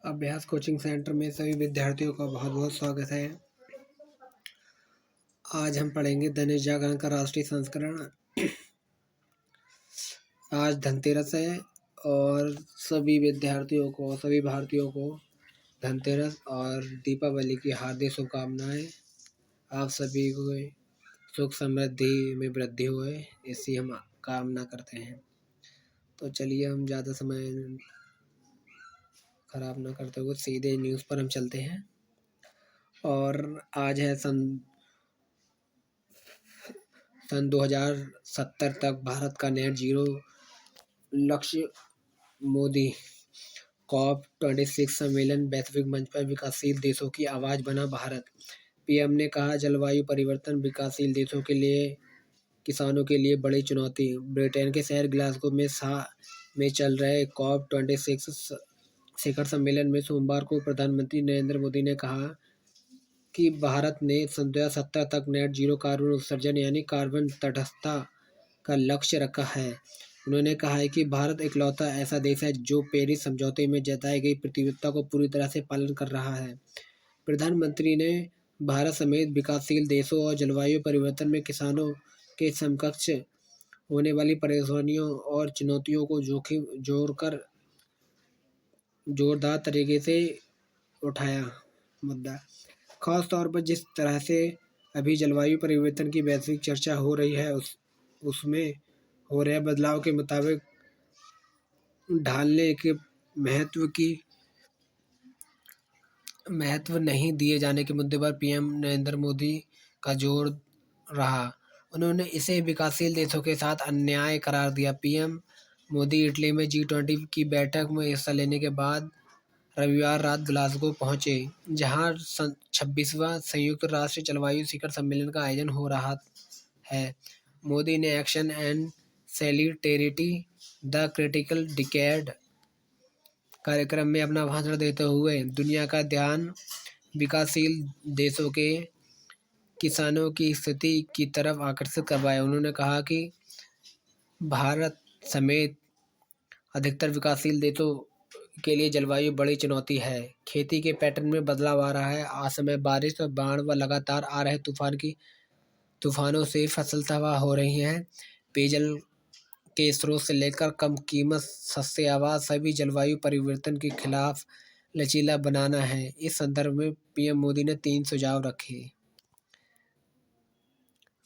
अभ्यास coaching centre में सभी विद्यार्थियों का बहुत बहुत स्वागत है। आज हम पढ़ेंगे दैनिक जागरण का राष्ट्रीय संस्करण। आज धनतेरस है और सभी विद्यार्थियों को, सभी भारतीयों को धनतेरस और दीपावली की हार्दिक शुभकामनाएं। आप सभी को सुख समृद्धि में वृद्धि होए, इसी हम कामना करते हैं। तो चलिए हम ज़्यादा समय खराब ना करते हुए सीधे न्यूज़ पर हम चलते हैं। और आज है सन 2070 तक भारत का नेट जीरो लक्ष्य। मोदी COP26 सम्मेलन, वैश्विक मंच पर विकासशील देशों की आवाज बना भारत। पीएम ने कहा, जलवायु परिवर्तन विकासशील देशों के लिए, किसानों के लिए बड़ी चुनौती। ब्रिटेन के शहर ग्लासगो में चल रहे COP26 शिखर सम्मेलन में सोमवार को प्रधानमंत्री नरेंद्र मोदी ने कहा कि भारत ने 2070 तक नेट जीरो कार्बन उत्सर्जन यानी कार्बन तटस्थता का लक्ष्य रखा है। उन्होंने कहा है कि भारत इकलौता ऐसा देश है जो पेरिस समझौते में जताई गई प्रतिबद्धता को पूरी तरह से पालन कर रहा है। प्रधानमंत्री ने भारत समेत विकासशील देशों और जलवायु परिवर्तन में किसानों के समकक्ष होने वाली परेशानियों और चुनौतियों को जोरदार तरीके से उठाया मुद्दा। खास तौर पर जिस तरह से अभी जलवायु परिवर्तन की वैश्विक चर्चा हो रही है, उसमें हो रहे बदलाव के मुताबिक ढालने के महत्व नहीं दिए जाने के मुद्दे पर पीएम नरेंद्र मोदी का जोर रहा। उन्होंने इसे विकासशील देशों के साथ अन्याय करार दिया। पीएम मोदी इटली में G20 की बैठक में हिस्सा लेने के बाद रविवार रात ग्लासगो पहुंचे, जहां 26वां संयुक्त राष्ट्र जलवायु शिखर सम्मेलन का आयोजन हो रहा है। मोदी ने action and solidarity the critical decade कार्यक्रम में अपना भाषण देते हुए दुनिया का ध्यान विकासशील देशों के किसानों की स्थिति की तरफ आकर्षित करवाया। उन्होंने कहा कि भारत समेत अधिकतर विकासशील देशों के लिए जलवायु बड़ी चुनौती है। खेती के पैटर्न में बदलाव आ रहा है। असमय बारिश और बाढ़ व लगातार आ रहे तूफानों से फसल तबाह हो रही है। पेयजल के स्रोत से लेकर कम कीमत सस्ते आवास, सभी जलवायु परिवर्तन के खिलाफ लचीला बनाना है। इस संदर्भ में पीएम मोदी ने 3 सुझाव रखे।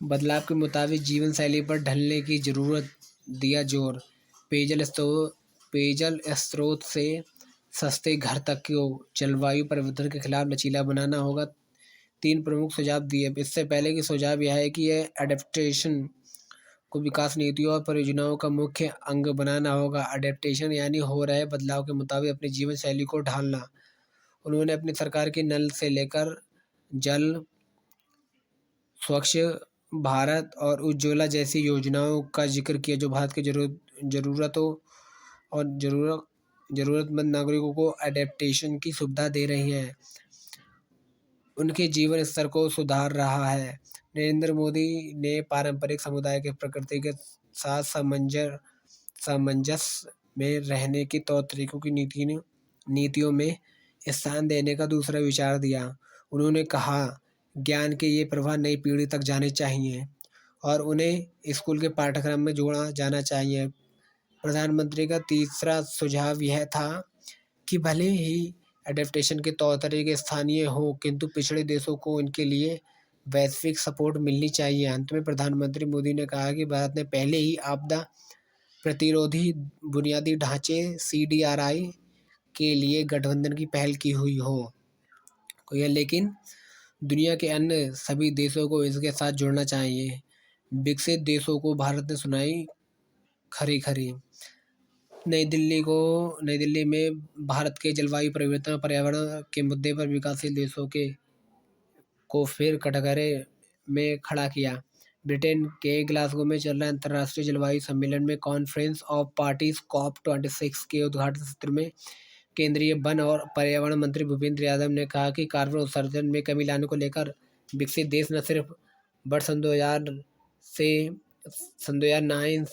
बदलाव के मुताबिक जीवन शैली पर ढलने की जरूरत दिया जोर। पेयजल स्रोत से सस्ते घर तक को जलवायु परिवर्तन के खिलाफ लचीला बनाना होगा। 3 प्रमुख सुझाव दिए। इससे पहले की सुझाव यह है कि यह एडेप्टेशन को विकास नीतियों और परियोजनाओं का मुख्य अंग बनाना होगा। एडेप्टेशन यानी हो रहे बदलाव के मुताबिक अपनी जीवन शैली को ढालना। उन्होंने अपनी सरकार की नल से लेकर जल, स्वच्छ भारत और उज्ज्वला जैसी योजनाओं का जिक्र किया, जो भारत की जरूरतों और जरूरतमंद नागरिकों को एडेप्टेशन की सुविधा दे रही है, उनके जीवन स्तर को सुधार रहा है। नरेंद्र मोदी ने पारंपरिक समुदाय के प्रकृति के साथ सामंजस्य में रहने के तौर तरीकों की नीतियों में स्थान देने का दूसरा विचार दिया। उन्होंने कहा, ज्ञान के ये प्रवाह नई पीढ़ी तक जाने चाहिए और उन्हें स्कूल के पाठ्यक्रम में जोड़ा जाना चाहिए। प्रधानमंत्री का तीसरा सुझाव यह था कि भले ही एडेप्टेशन के तौर तरीके स्थानीय हो, किंतु पिछड़े देशों को इनके लिए वैश्विक सपोर्ट मिलनी चाहिए। अंत में प्रधानमंत्री मोदी ने कहा कि भारत ने पहले ही आपदा प्रतिरोधी बुनियादी ढांचे CDRI के लिए गठबंधन की पहल की हुई हो, लेकिन दुनिया के अन्य सभी देशों को इसके साथ जुड़ना चाहिए। विकसित देशों को भारत ने सुनाई खरी। नई दिल्ली में भारत के जलवायु परिवर्तन और पर्यावरण के मुद्दे पर विकासशील देशों को फिर कटघरे में खड़ा किया। ब्रिटेन के ग्लासगो में चल रहे अंतर्राष्ट्रीय जलवायु सम्मेलन में कॉन्फ्रेंस ऑफ पार्टीज COP26 के उद्घाटन सत्र में केंद्रीय वन और पर्यावरण मंत्री भूपेंद्र यादव ने कहा कि कार्बन उत्सर्जन में कमी लाने को लेकर विकसित देश न सिर्फ वर्ष 2009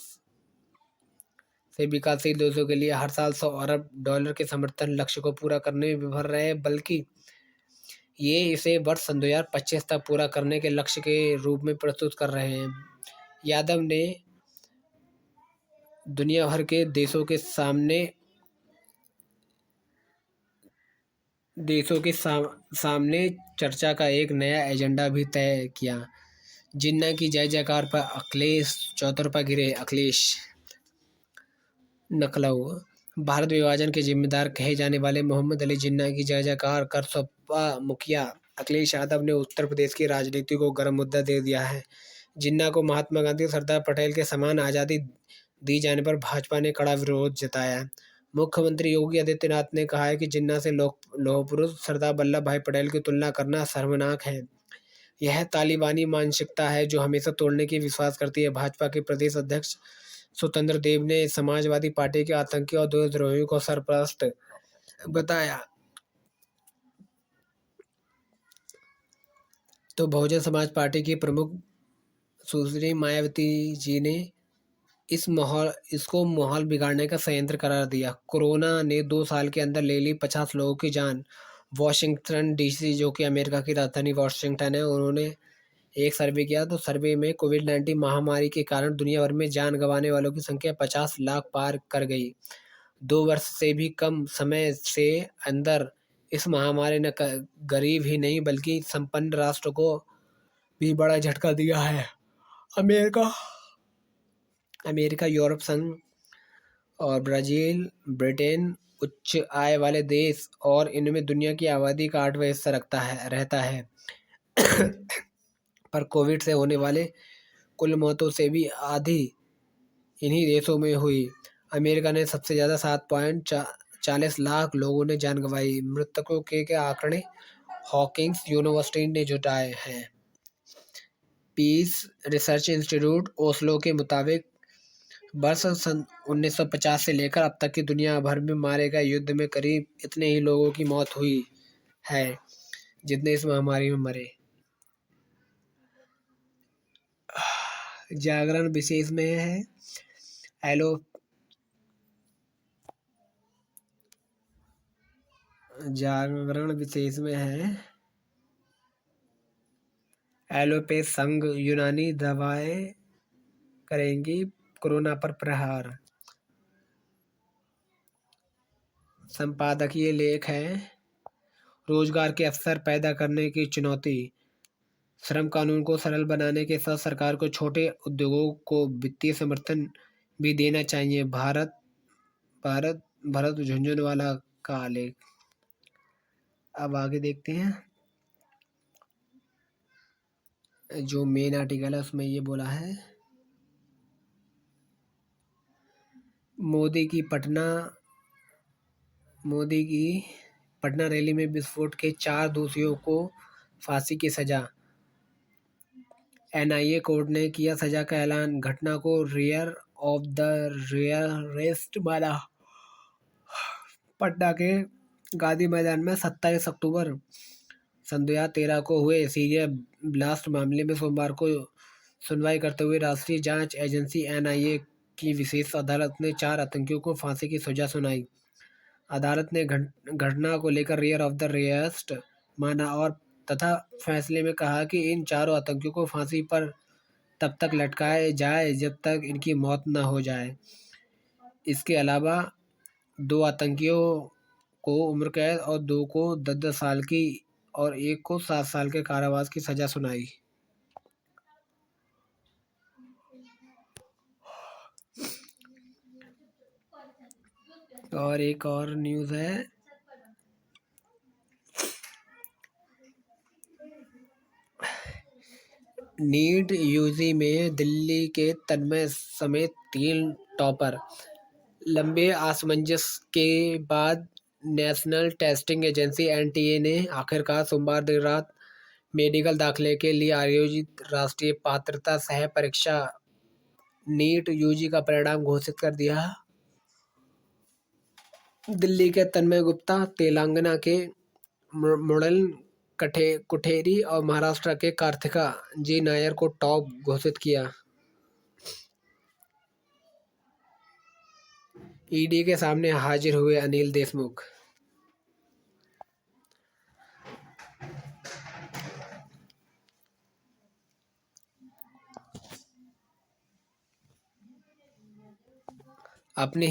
से विकासशील देशों के लिए हर साल $100 अरब के समर्थन लक्ष्य को पूरा करने में विफल रहे, बल्कि ये इसे वर्ष सन 2025 तक पूरा करने के लक्ष्य के रूप में प्रस्तुत कर रहे हैं। यादव ने दुनिया भर के देशों के सामने चर्चा का एक नया एजेंडा भी तय किया। जिन्ना की जय जयकार पर अखिलेश चौतरफा गिरे। अखिलेश नकलऊ भारत विभाजन के जिम्मेदार कहे जाने वाले मोहम्मद अली जिन्ना की जय जयकार कर सपा मुखिया अखिलेश यादव ने उत्तर प्रदेश की राजनीति को गर्म मुद्दा दे दिया है। जिन्ना को महात्मा गांधी और सरदार पटेल के समान आज़ादी दी जाने पर भाजपा ने कड़ा विरोध जताया है। मुख्यमंत्री योगी आदित्यनाथ ने कहा है कि जिन्ना से लौह पुरुष सरदार वल्लभ भाई पटेल की तुलना करना शर्मनाक है। यह तालिबानी मानसिकता है जो हमेशा तोड़ने की विश्वास करती है। भाजपा के प्रदेश अध्यक्ष स्वतंत्र देव ने समाजवादी पार्टी के आतंकी और देशद्रोहियों को सरपरस्त बताया। तो बहुजन समाज पार्टी की प्रमुख सुश्री मायावती जी ने इसको माहौल बिगाड़ने का संयंत्र करार दिया। कोरोना ने 2 साल के अंदर ले ली 50 लोगों की जान। वॉशिंगटन डीसी, जो कि अमेरिका की राजधानी वॉशिंगटन है, उन्होंने एक सर्वे किया तो सर्वे में कोविड-19 महामारी के कारण दुनिया भर में जान गंवाने वालों की संख्या 50 लाख पार कर गई। 2 वर्ष से भी कम समय से अंदर इस महामारी ने गरीब ही नहीं बल्कि संपन्न राष्ट्र को भी बड़ा झटका दिया है। अमेरिका, यूरोप संघ और ब्राजील, ब्रिटेन उच्च आय वाले देश और इनमें दुनिया की आबादी का 8वां हिस्सा रहता है। पर कोविड से होने वाले कुल मौतों से भी आधी इन्हीं देशों में हुई। अमेरिका ने सबसे ज़्यादा 7.40 लाख लोगों ने जान गंवाई। मृतकों के आंकड़े हॉकिंस यूनिवर्सिटी ने जुटाए हैं। पीस रिसर्च इंस्टीट्यूट ओस्लो के मुताबिक वर्ष सन 1950 से लेकर अब तक की दुनिया भर में मारे गए युद्ध में करीब इतने ही लोगों की मौत हुई है जितने इस महामारी में मरे। जागरण विशेष में है एलोपैथ संघ यूनानी दवाएं करेंगी कोरोना पर प्रहार। संपादकीय लेख है रोजगार के अवसर पैदा करने की चुनौती। श्रम कानून को सरल बनाने के साथ सरकार को छोटे उद्योगों को वित्तीय समर्थन भी देना चाहिए। भरत झुंझुनवाला का लेख। अब आगे देखते हैं। जो मेन आर्टिकल है उसमें ये बोला है मोदी की पटना रैली में विस्फोट के 4 दोषियों को फांसी की सजा। एनआईए कोर्ट ने किया सजा का ऐलान। घटना को रेयर ऑफ द रेयरेस्ट माना। पटना के गांधी मैदान में 27 अक्टूबर सन 2013 को हुए सीरियस ब्लास्ट मामले में सोमवार को सुनवाई करते हुए राष्ट्रीय जांच एजेंसी एनआईए की विशेष अदालत ने 4 आतंकियों को फांसी की सजा सुनाई। अदालत ने घटना को लेकर रेयर ऑफ द रेयरेस्ट माना और तथा फैसले में कहा कि इन 4 आतंकियों को फांसी पर तब तक लटकाया जाए जब तक इनकी मौत न हो जाए। इसके अलावा 2 आतंकियों को उम्र कैद और 2 को 10-10 साल की और 1 को 7 साल के कारावास की सजा सुनाई। और एक और न्यूज़ है नीट यूजी में दिल्ली के तन्मय समेत 3 टॉपर। लंबे असमंजस के बाद नेशनल टेस्टिंग एजेंसी एनटीए ने आखिरकार सोमवार देर रात मेडिकल दाखिले के लिए आयोजित राष्ट्रीय पात्रता सह परीक्षा नीट यूजी का परिणाम घोषित कर दिया। दिल्ली के तन्मय गुप्ता, तेलंगाना के मुरली कुठेरी और महाराष्ट्र के कार्तिका जी नायर को टॉप घोषित किया। ईडी के सामने हाजिर हुए अनिल देशमुख। अपने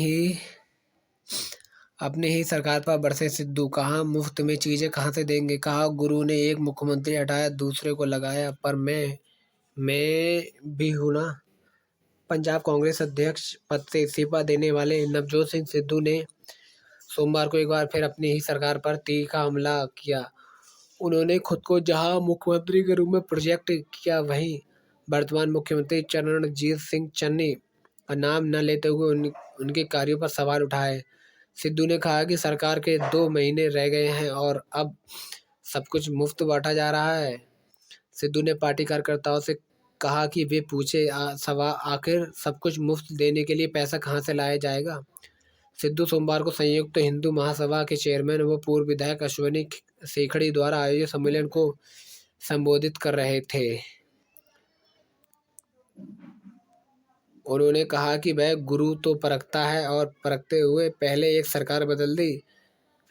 ही सरकार पर बरसे सिद्धू, कहा मुफ्त में चीजें कहां से देंगे। कहा गुरु ने एक मुख्यमंत्री हटाया, दूसरे को लगाया, पर मैं भी हूं ना। पंजाब कांग्रेस अध्यक्ष पद से इस्तीफा देने वाले नवजोत सिंह सिद्धू ने सोमवार को एक बार फिर अपनी ही सरकार पर तीखा हमला किया। उन्होंने खुद को जहां मुख्यमंत्री के रूप में प्रोजेक्ट किया, वहीं वर्तमान मुख्यमंत्री चरणजीत सिंह चन्नी का नाम न लेते हुए उनके कार्यों पर सवाल उठाए। सिद्धू ने कहा कि सरकार के 2 महीने रह गए हैं और अब सब कुछ मुफ्त बांटा जा रहा है। सिद्धू ने पार्टी कार्यकर्ताओं से कहा कि वे पूछे सवाल, आखिर सब कुछ मुफ्त देने के लिए पैसा कहां से लाया जाएगा। सिद्धू सोमवार को संयुक्त हिंदू महासभा के चेयरमैन व पूर्व विधायक अश्विनी सेखड़ी द्वारा आयोजित सम्मेलन को संबोधित कर रहे थे। उन्होंने कहा कि वह गुरु तो परखता है और परखते हुए पहले एक सरकार बदल दी,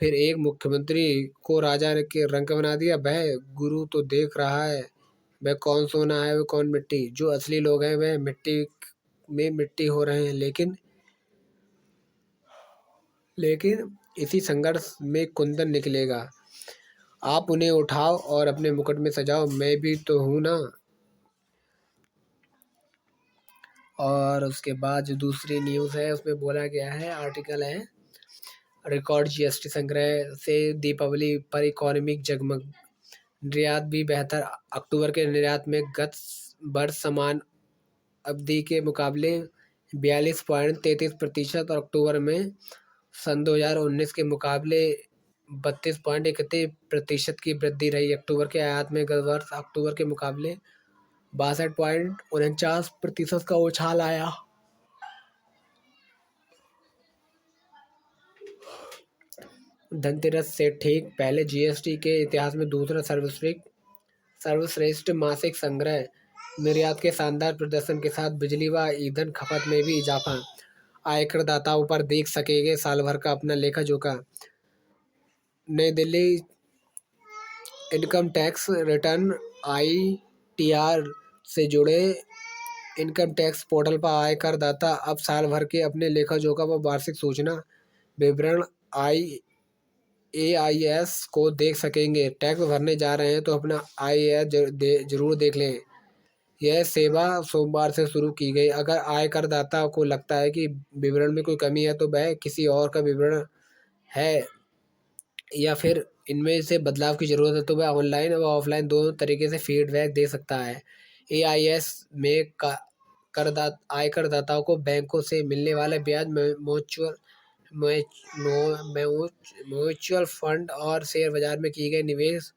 फिर एक मुख्यमंत्री को राजा के रंग बना दिया। वह गुरु तो देख रहा है वह कौन सोना है वह कौन मिट्टी। जो असली लोग हैं वह मिट्टी में मिट्टी हो रहे हैं, लेकिन इसी संघर्ष में कुंदन निकलेगा। आप उन्हें उठाओ और अपने मुकुट में सजाओ, मैं भी तो हूं ना। और उसके बाद जो दूसरी न्यूज़ है उसमें बोला गया है, आर्टिकल है, रिकॉर्ड जीएसटी संग्रह से दीपावली पर इकोनॉमिक जगमग, निर्यात भी बेहतर। अक्टूबर के निर्यात में गत वर्ष समान अवधि के मुकाबले 42.33% और अक्टूबर में सन 2019 के मुकाबले 32.31% की वृद्धि रही। अक्टूबर के आयात में गत वर्ष अक्टूबर के मुकाबले 62.49% का उछाल आया। धनतेरस से ठीक पहले जीएसटी के इतिहास में दूसरा सर्वश्रेष्ठ मासिक संग्रह। निर्यात के शानदार प्रदर्शन के साथ बिजली व ईंधन खपत में भी इजाफा। आयकर दाताओं पर देख सकेंगे साल भर का अपना लेखा जोखा। नई Delhi income tax return ITR से जुड़े इनकम टैक्स पोर्टल पर आयकर दाता अब साल भर के अपने लेखा जोखा व वार्षिक सूचना विवरण AIS को देख सकेंगे। टैक्स भरने जा रहे हैं तो अपना IAS जरूर देख लें। यह सेवा सोमवार से शुरू की गई। अगर आयकरदाता को लगता है कि विवरण में कोई कमी है तो वह किसी और का विवरण है या फिर इनमें से बदलाव की ज़रूरत है तो वह ऑनलाइन व ऑफलाइन दोनों तरीके से फीडबैक दे सकता है। AIS में आयकरदाताओं को बैंकों से मिलने वाले ब्याज, म्यूचुअल फंड और शेयर बाजार में किए गए निवेश,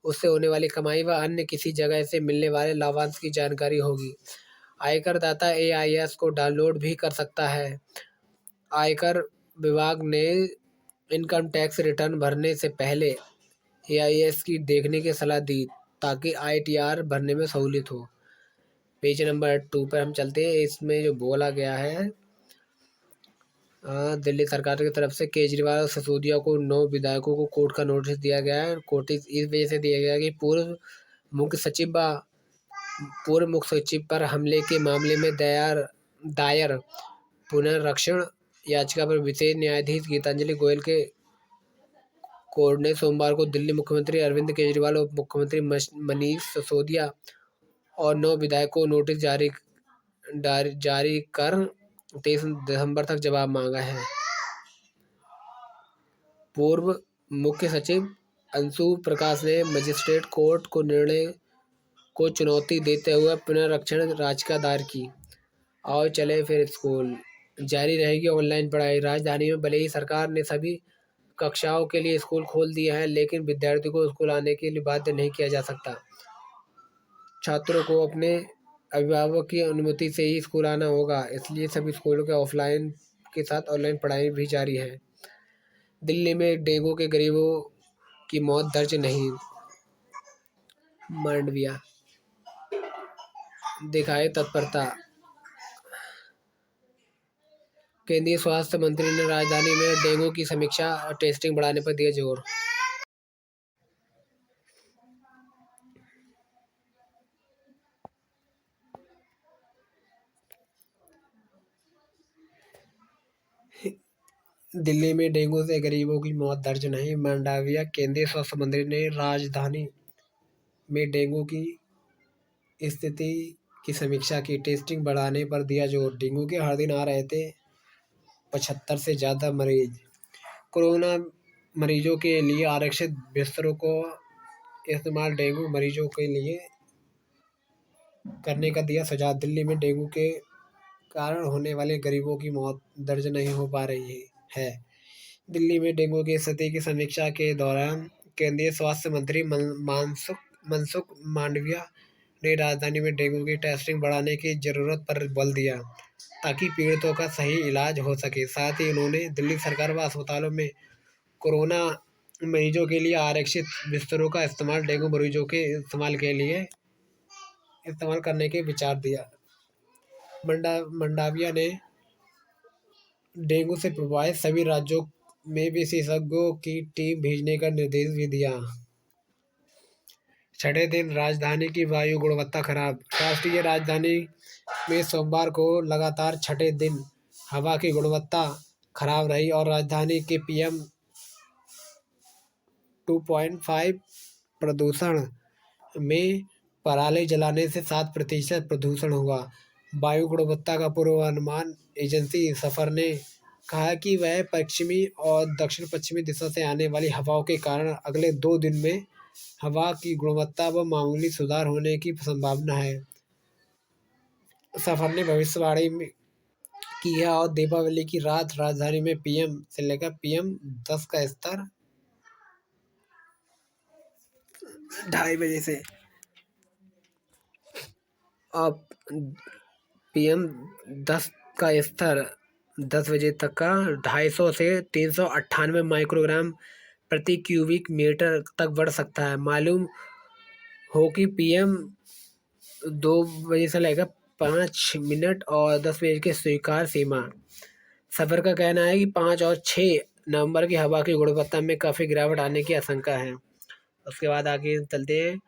उससे होने वाली कमाई व अन्य किसी जगह से मिलने वाले लाभांश की जानकारी होगी। आयकरदाता AIS को डाउनलोड भी कर सकता है। आयकर विभाग ने इनकम टैक्स रिटर्न भरने से पहले AIS की देखने की सलाह दी ताकि ITR भरने में सहूलियत हो। पेज नंबर 2 पर हम चलते हैं। इसमें जो बोला गया है, दिल्ली सरकार की तरफ से केजरीवाल और सिसोदिया को 9 विधायकों को कोर्ट का नोटिस दिया गया है। नोटिस इस वजह से दिया गया कि पूर्व मुख्य सचिव पर हमले के मामले में दायर पुनर्रक्षण याचिका पर विशेष न्यायाधीश गीतांजलि गोयल के कोर्ट ने सोमवार को दिल्ली मुख्यमंत्री अरविंद केजरीवाल और मुख्यमंत्री मनीष सिसोदिया और 9 विधायकों को नोटिस जारी कर 23 दिसंबर तक जवाब मांगा है। पूर्व मुख्य सचिव अंशु प्रकाश ने मजिस्ट्रेट कोर्ट को निर्णय को चुनौती देते हुए पुनर्रक्षण याचिका दायर की। आओ चले फिर स्कूल, जारी रहेगी ऑनलाइन पढ़ाई। राजधानी में भले ही सरकार ने सभी कक्षाओं के लिए स्कूल खोल दिए हैं, लेकिन विद्यार्थियों को स्कूल आने के लिए बाध्य नहीं किया जा सकता। छात्रों को अपने अभिभावक की अनुमति से ही स्कूल आना होगा, इसलिए सभी स्कूलों के ऑफलाइन के साथ ऑनलाइन पढ़ाई भी जारी है। दिल्ली में डेंगू के गरीबों की मौत दर्ज नहीं। मांडविया दिखाए तत्परता। केंद्रीय स्वास्थ्य मंत्री ने राजधानी में डेंगू की समीक्षा, टेस्टिंग बढ़ाने पर दिया जोर। दिल्ली में डेंगू से गरीबों की मौत दर्ज नहीं, मंडाविया। केंद्रीय स्वास्थ्य मंत्री ने राजधानी में डेंगू की स्थिति की समीक्षा की, टेस्टिंग बढ़ाने पर दिया जोर। डेंगू के हर दिन आ रहे थे 75 से ज़्यादा मरीज। कोरोना मरीजों के लिए आरक्षित बिस्तरों को इस्तेमाल डेंगू मरीजों के लिए करने का दिया सुझाव। दिल्ली में डेंगू के कारण होने वाले गरीबों की मौत दर्ज नहीं हो पा रही है। दिल्ली में डेंगू की स्थिति की समीक्षा के दौरान केंद्रीय स्वास्थ्य मंत्री मनसुख मांडविया ने राजधानी में डेंगू की टेस्टिंग बढ़ाने की जरूरत पर बल दिया ताकि पीड़ितों का सही इलाज हो सके। साथ ही उन्होंने दिल्ली सरकार व अस्पतालों में कोरोना मरीजों के लिए आरक्षित बिस्तरों का इस्तेमाल डेंगू मरीजों के इस्तेमाल करने के विचार दिया। मंडाविया ने डेंगू से प्रभावित सभी राज्यों में विशेषज्ञों की टीम भेजने का निर्देश भी दिया। छठे दिन राजधानी की वायु गुणवत्ता खराब। राष्ट्रीय राजधानी में सोमवार को लगातार छठे दिन हवा की गुणवत्ता खराब रही और राजधानी के PM 2.5 प्रदूषण में पराली जलाने से 7% प्रदूषण हुआ। वायु गुणवत्ता का पूर्वानुमान एजेंसी सफर ने कहा कि वह पश्चिमी और दक्षिण पश्चिमी दिशा से आने वाली हवाओं के कारण अगले 2 दिन में हवा की गुणवत्ता में मामूली सुधार होने की संभावना है। सफर ने भविष्यवाणी की है और दीपावली की रात राजधानी में PM से लेकर PM 10 का स्तर 2:30 बजे से अब PM 10 का स्तर 10 बजे तक का 250 से 398 माइक्रोग्राम प्रति क्यूबिक मीटर तक बढ़ सकता है। मालूम हो कि PM 2 बजे से लेकर 5 मिनट और 10 बजे की स्वीकार सीमा। सफर का कहना है कि 5 और 6 नवंबर की हवा की गुणवत्ता में काफ़ी गिरावट आने की आशंका है। उसके बाद आगे चलते हैं।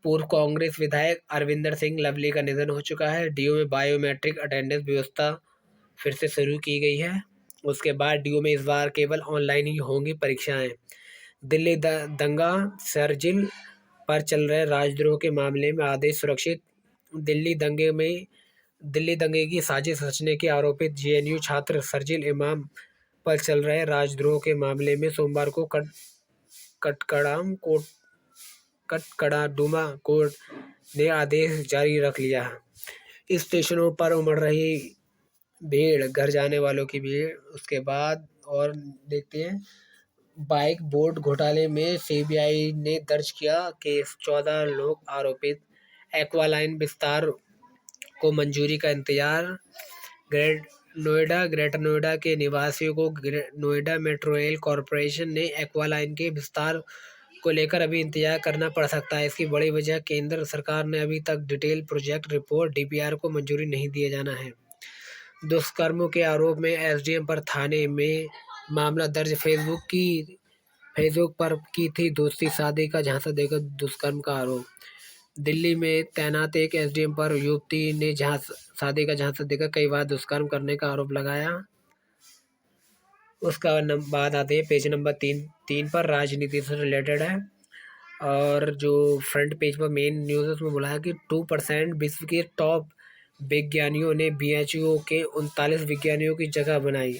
पूर्व कांग्रेस विधायक अरविंदर सिंह लवली का निधन हो चुका है। DU में बायोमेट्रिक अटेंडेंस व्यवस्था फिर से शुरू की गई है। उसके बाद DU में इस बार केवल ऑनलाइन ही होंगी परीक्षाएं। दिल्ली दंगा शरजील पर चल रहे राजद्रोह के मामले में आदेश सुरक्षित। दिल्ली दंगे की साजिश रचने के आरोपित JNU छात्र शरजील इमाम पर चल रहे राजद्रोह के मामले में सोमवार को कटकड़ाडूमा कोर्ट ने आदेश जारी रख लिया है। स्टेशनों पर उमड़ रही भीड़, घर जाने वालों की भीड़। उसके बाद और देखते हैं। बाइक बोर्ड घोटाले में CBI ने दर्ज किया केस, 14 लोग आरोपित। एक्वालाइन विस्तार को मंजूरी का इंतजार। ग्रेटर नोएडा के निवासियों को नोएडा मेट्रो रेल कॉरपोरेशन ने एक्वालाइन के विस्तार को लेकर अभी इंतजार करना पड़ सकता है। इसकी बड़ी वजह केंद्र सरकार ने अभी तक डिटेल प्रोजेक्ट रिपोर्ट DPR को मंजूरी नहीं दिए जाना है। दुष्कर्म के आरोप में SDM पर थाने में मामला दर्ज। फेसबुक पर की थी दोस्ती शादी का झांसा देकर दुष्कर्म का आरोप। दिल्ली में तैनात एक SDM पर युवती ने शादी का झांसा देकर कई बार दुष्कर्म करने का आरोप लगाया। उसका बाद आते हैं पेज नंबर 3 पर, राजनीति से रिलेटेड है। और जो फ्रंट पेज पर मेन न्यूज़ उसमें बोला है कि 2% विश्व के टॉप विज्ञानियों ने WHO के 39 विज्ञानियों की जगह बनाई।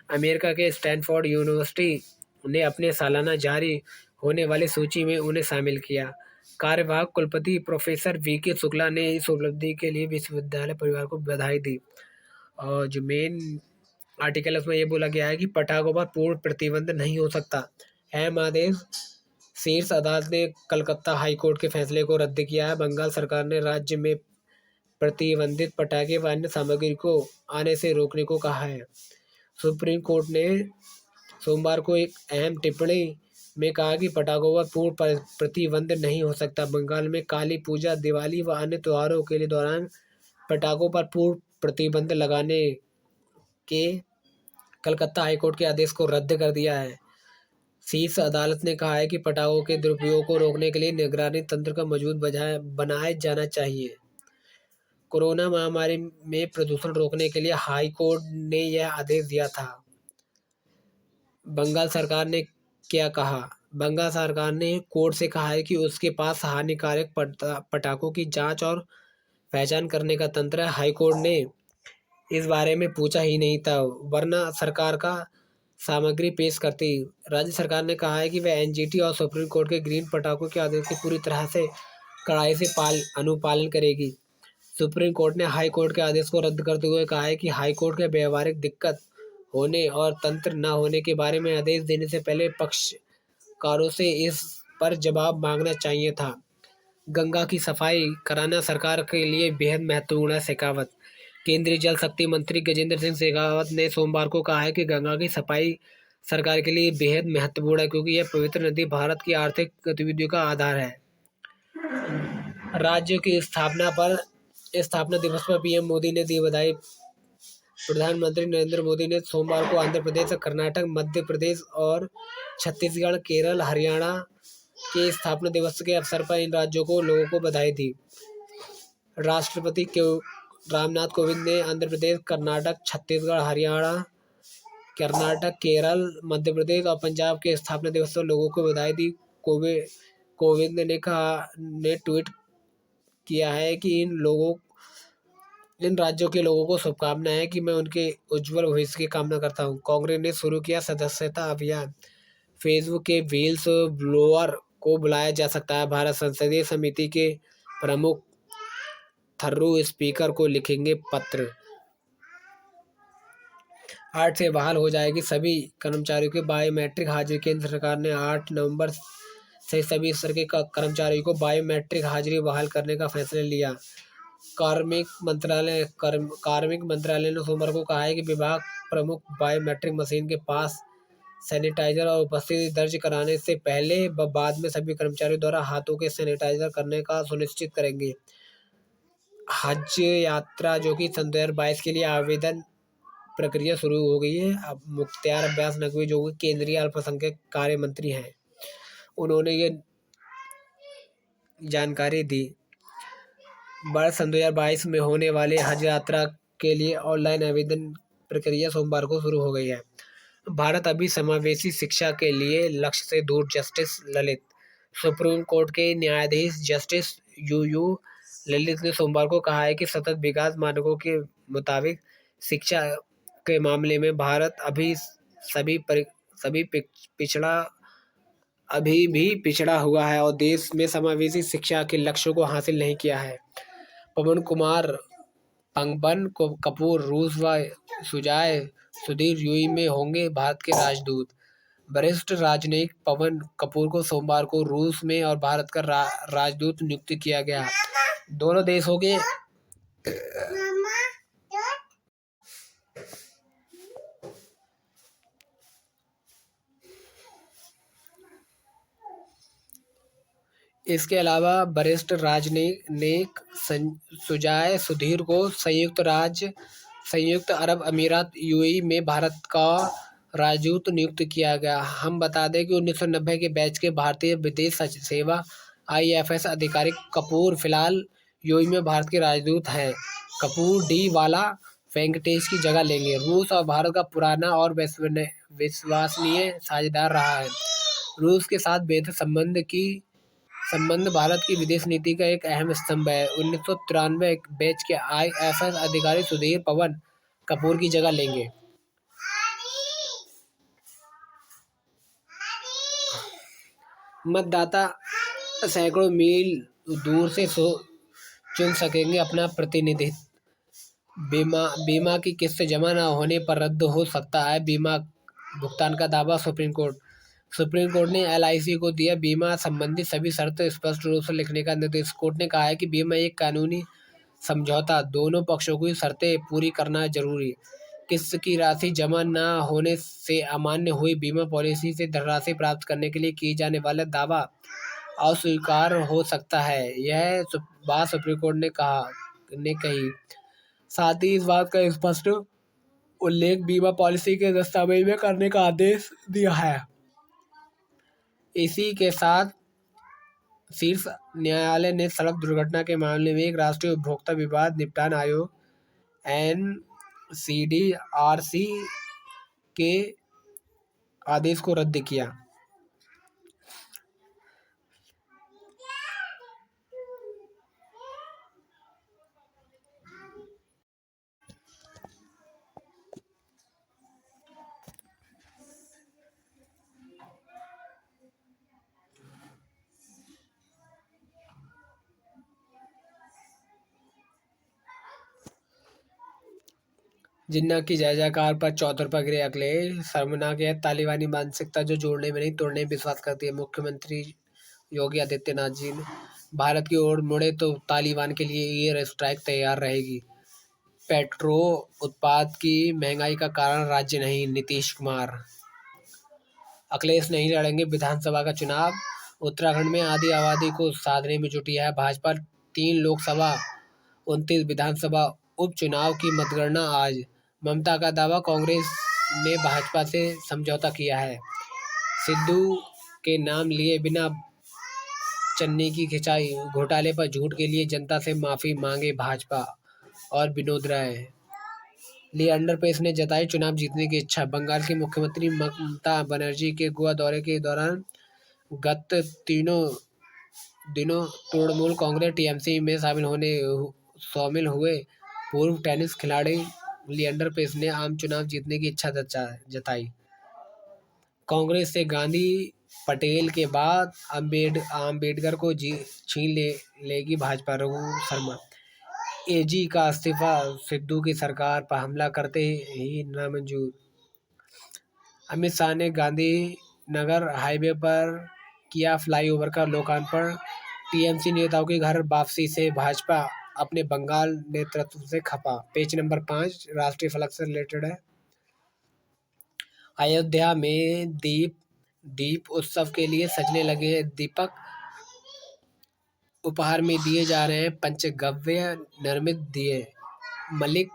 अमेरिका के स्टैनफोर्ड यूनिवर्सिटी ने अपने सालाना जारी होने वाली सूची में उन्हें शामिल किया। कार्यवाहक कुलपति प्रोफेसर VK शुक्ला ने इस उपलब्धि के लिए विश्वविद्यालय परिवार को बधाई दी। और जो मेन आर्टिकल उसमें ये बोला गया है कि पटाखों पर पूर्ण प्रतिबंध नहीं हो सकता। अहम आदेश। शीर्ष अदालत ने कलकत्ता हाई कोर्ट के फैसले को रद्द किया है। बंगाल सरकार ने राज्य में प्रतिबंधित पटाखे व अन्य सामग्री को आने से रोकने को कहा है। सुप्रीम कोर्ट ने सोमवार को एक अहम टिप्पणी में कहा कि पटाखों पर पूर्ण प्रतिबंध नहीं हो सकता। बंगाल में काली पूजा, दिवाली व अन्य त्योहारों के दौरान पटाखों पर पूर्ण प्रतिबंध लगाने के कलकत्ता हाईकोर्ट के आदेश को रद्द कर दिया है। शीर्ष अदालत ने कहा है कि पटाखों के दुरुपयोग को रोकने के लिए निगरानी तंत्र का मजबूत बनाया जाना चाहिए। कोरोना महामारी में प्रदूषण रोकने के लिए हाई कोर्ट ने यह आदेश दिया था। बंगाल सरकार ने क्या कहा? बंगाल सरकार ने कोर्ट से कहा है कि उसके पास हानिकारक पटाखों की जांच और पहचान करने का तंत्र है। हाई कोर्ट ने इस बारे में पूछा ही नहीं था, वरना सरकार का सामग्री पेश करती। राज्य सरकार ने कहा है कि वह एनजीटी और सुप्रीम कोर्ट के ग्रीन पटाखों के आदेश की पूरी तरह से कड़ाई से अनुपालन करेगी। सुप्रीम कोर्ट ने हाई कोर्ट के आदेश को रद्द करते हुए कहा है कि हाई कोर्ट के व्यवहारिक दिक्कत होने और तंत्र न होने के बारे में आदेश देने से पहले पक्षकारों से इस पर जवाब मांगना चाहिए था। गंगा की सफाई कराना सरकार के लिए बेहद महत्वपूर्ण है। शेखावत। केंद्रीय जल शक्ति मंत्री गजेंद्र सिंह शेखावत ने सोमवार को कहा है कि गंगा की सफाई सरकार के लिए बेहद महत्वपूर्ण है, क्योंकि यह पवित्र नदी भारत की आर्थिक गतिविधियों का आधार है। राज्यों की स्थापना दिवस पर पीएम मोदी ने दी बधाई। प्रधानमंत्री नरेंद्र मोदी ने सोमवार को आंध्र प्रदेश, कर्नाटक, मध्य प्रदेश और छत्तीसगढ़, केरल, हरियाणा के स्थापना दिवस के अवसर पर इन राज्यों को लोगों को बधाई दी। राष्ट्रपति रामनाथ कोविंद ने आंध्र प्रदेश, कर्नाटक, छत्तीसगढ़, हरियाणा, कर्नाटक, केरल, मध्य प्रदेश और पंजाब के स्थापना दिवस पर लोगों को बधाई दी। कोविंद ने ट्वीट किया है कि इन राज्यों के लोगों को शुभकामनाएं कि मैं उनके उज्जवल भविष्य की कामना करता हूं। कांग्रेस ने शुरू किया सदस्यता अभियान। फेसबुक के व्हील्स ब्लोअर को बुलाया जा सकता है। भारत संसदीय समिति के प्रमुख थर्रू स्पीकर को लिखेंगे पत्र। 8 से बहाल हो जाएगी सभी कर्मचारियों की बायोमेट्रिक हाजिरी। केंद्र सरकार ने 8 नवंबर से सभी स्तर के कर्मचारियों को बायोमेट्रिक हाजिरी बहाल करने का फैसला लिया। कार्मिक मंत्रालय ने सोमवार को कहा है कि विभाग प्रमुख बायोमेट्रिक मशीन के पास सैनिटाइजर और उपस्थिति दर्ज कराने से पहले व बाद में सभी कर्मचारियों द्वारा हाथों के सैनिटाइजर करने का सुनिश्चित करेंगे। हज यात्रा जो कि सन 2022 के लिए आवेदन प्रक्रिया शुरू हो गई है। अब मुख्तार अब्बास नकवी जो कि केंद्रीय अल्पसंख्यक कार्य मंत्री हैं, उन्होंने ये जानकारी दी। वर्ष सन 2022 में होने वाले हज यात्रा के लिए ऑनलाइन आवेदन प्रक्रिया सोमवार को शुरू हो गई है। भारत अभी समावेशी शिक्षा के लिए लक्ष्य से दूर। जस्टिस ललित। सुप्रीम कोर्ट के न्यायाधीश जस्टिस यूयू ललित ने सोमवार को कहा है कि सतत विकास मानकों के मुताबिक शिक्षा के मामले में भारत अभी भी पिछड़ा हुआ है और देश में समावेशी शिक्षा के लक्ष्यों को हासिल नहीं किया है। पवन कपूर रूस व सुजाय सुधीर यूएई में होंगे भारत के राजदूत। वरिष्ठ राजनयिक पवन कपूर को सोमवार को रूस में और भारत का राजदूत नियुक्त किया गया। दोनों देशों के इसके अलावा वरिष्ठ राजनयिक सुजाय सुधीर को संयुक्त अरब अमीरात यूएई में भारत का राजदूत नियुक्त किया गया। हम बता दें कि 1990 के बैच के भारतीय विदेश सेवा IFS अधिकारी कपूर फिलहाल यूएई में भारत के राजदूत हैं। कपूर डी वाला वेंकटेश की जगह लेंगे। रूस और भारत का पुराना और विश्वसनीय साझेदार रहा है। रूस के साथ बेहतर संबंध भारत की विदेश नीति का एक अहम स्तंभ है। 1993 बैच के IFS अधिकारी सुधीर पवन कपूर की जगह लेंगे। मतदाता सैकड़ों मील दूर से चुन सकेंगे अपना प्रतिनिधि। बीमा की किस्त जमा न होने पर रद्द हो सकता है बीमा भुगतान का दावा। सुप्रीम कोर्ट ने LIC को दिया बीमा संबंधी सभी शर्तें स्पष्ट रूप से लिखने का निर्देश। कोर्ट ने कहा है कि बीमा एक कानूनी समझौता, दोनों पक्षों की शर्तें पूरी करना जरूरी। किस्त की राशि जमा न होने से अमान्य हुई बीमा पॉलिसी से धनराशि प्राप्त करने के लिए किए जाने वाला दावा अस्वीकार हो सकता है। यह बात सुप्रीम कोर्ट ने कही। साथ ही इस बात का स्पष्ट उल्लेख बीमा पॉलिसी के दस्तावेज में करने का आदेश दिया है। इसी के साथ शीर्ष न्यायालय ने सड़क दुर्घटना के मामले में एक राष्ट्रीय उपभोक्ता विवाद निपटान आयोग (NCDRC) के आदेश को रद्द किया। जिन्ना की जय जयकार पर चौतरफा गिरे अखिलेश। शर्मनाक है तालिबानी मानसिकता जो जोड़ने में नहीं तोड़ने में विश्वास करती है। मुख्यमंत्री योगी आदित्यनाथ जी ने भारत की ओर मुड़े तो तालिबान के लिए एयर स्ट्राइक तैयार रहेगी। पेट्रोल उत्पाद की महंगाई का कारण राज्य नहीं, नीतीश कुमार। अखिलेश नहीं लड़ेंगे विधानसभा का चुनाव। उत्तराखंड में आधी आबादी को साधने में जुटी है भाजपा। 3 लोकसभा 29 विधानसभा उपचुनाव की मतगणना आज। ममता का दावा, कांग्रेस ने भाजपा से समझौता किया है। सिद्धू के नाम लिए बिना चन्नी की खिंचाई, घोटाले पर झूठ के लिए जनता से माफी मांगे भाजपा। और विनोद राय। लिएंडर पेस ने जताई चुनाव जीतने की इच्छा। बंगाल की मुख्यमंत्री ममता बनर्जी के गोवा दौरे के दौरान गत 3 दिनों तृणमूल कांग्रेस टीएमसी में शामिल हुए पूर्व टेनिस खिलाड़ी लिएंडर पेस ने आम चुनाव जीतने की इच्छा जताई। कांग्रेस से गांधी पटेल के बाद अम्बेडकर को छीन लेगी भाजपा। रघु शर्मा। एजी का इस्तीफा, सिद्धू की सरकार पर हमला करते ही नामंजूर। अमित शाह ने गांधीनगर हाईवे पर किया फ्लाईओवर का लोकार्पण। टीएमसी नेताओं की घर वापसी से भाजपा अपने बंगाल नेतृत्व से खफा। पेज नंबर 5 राष्ट्रीय फलक से रिलेटेड है। अयोध्या में दीप उत्सव के लिए सजने लगे दीपक। उपहार में दिए जा रहे हैं पंचगव्य निर्मित दिए। मलिक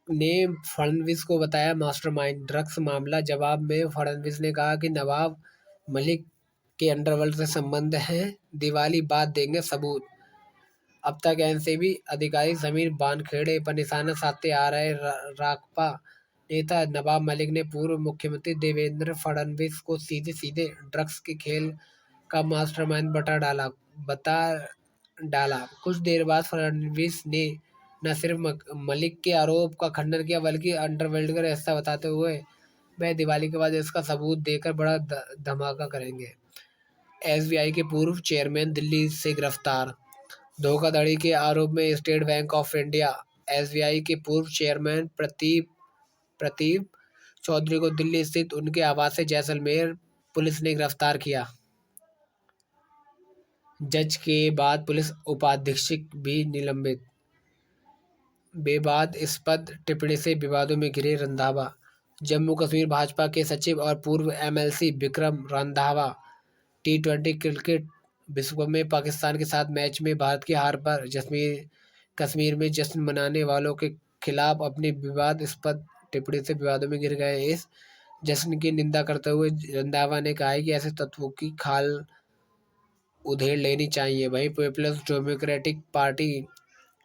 ने फडणवीस को बताया मास्टरमाइंड ड्रग्स मामला। जवाब में फडणवीस ने कहा कि नवाब मलिक के अंडरवर्ल्ड से संबंध हैं, दिवाली बाद देंगे सबूत। अब तक एनसीबी अधिकारी समीर वानखेड़े पर निशाना साधते आ रहे राकपा नेता नवाब मलिक ने पूर्व मुख्यमंत्री देवेंद्र फडणवीस को सीधे सीधे ड्रग्स के खेल का मास्टरमाइंड बता डाला। कुछ देर बाद फडणवीस ने न सिर्फ मलिक के आरोप का खंडन किया बल्कि अंडरवर्ल्ड का हिस्सा बताते हुए वह दिवाली के बाद इसका सबूत देकर बड़ा धमाका करेंगे। एसबीआई के पूर्व चेयरमैन दिल्ली से गिरफ्तार। धोखाधड़ी के आरोप में state bank of India SBI के पूर्व चेयरमैन प्रदीप चौधरी को दिल्ली स्थित उनके आवास से जैसलमेर पुलिस ने गिरफ्तार किया। जज के बाद पुलिस उपाधीक्षक भी निलंबित। विवादास्पद टिप्पणी से विवादों में घिरे रंधावा। जम्मू कश्मीर भाजपा के सचिव और पूर्व एमएलसी विक्रम रंधावा टी20 क्रिकेट विश्व कप में पाकिस्तान के साथ मैच में भारत की हार पर कश्मीर में जश्न मनाने वालों के खिलाफ अपनी विवादास्पद टिप्पणी से विवादों में घिर गए। इस जश्न की निंदा करते हुए रंधावा ने कहा कि ऐसे तत्वों की खाल उधेड़ लेनी चाहिए। वहीं पीपल्स डेमोक्रेटिक पार्टी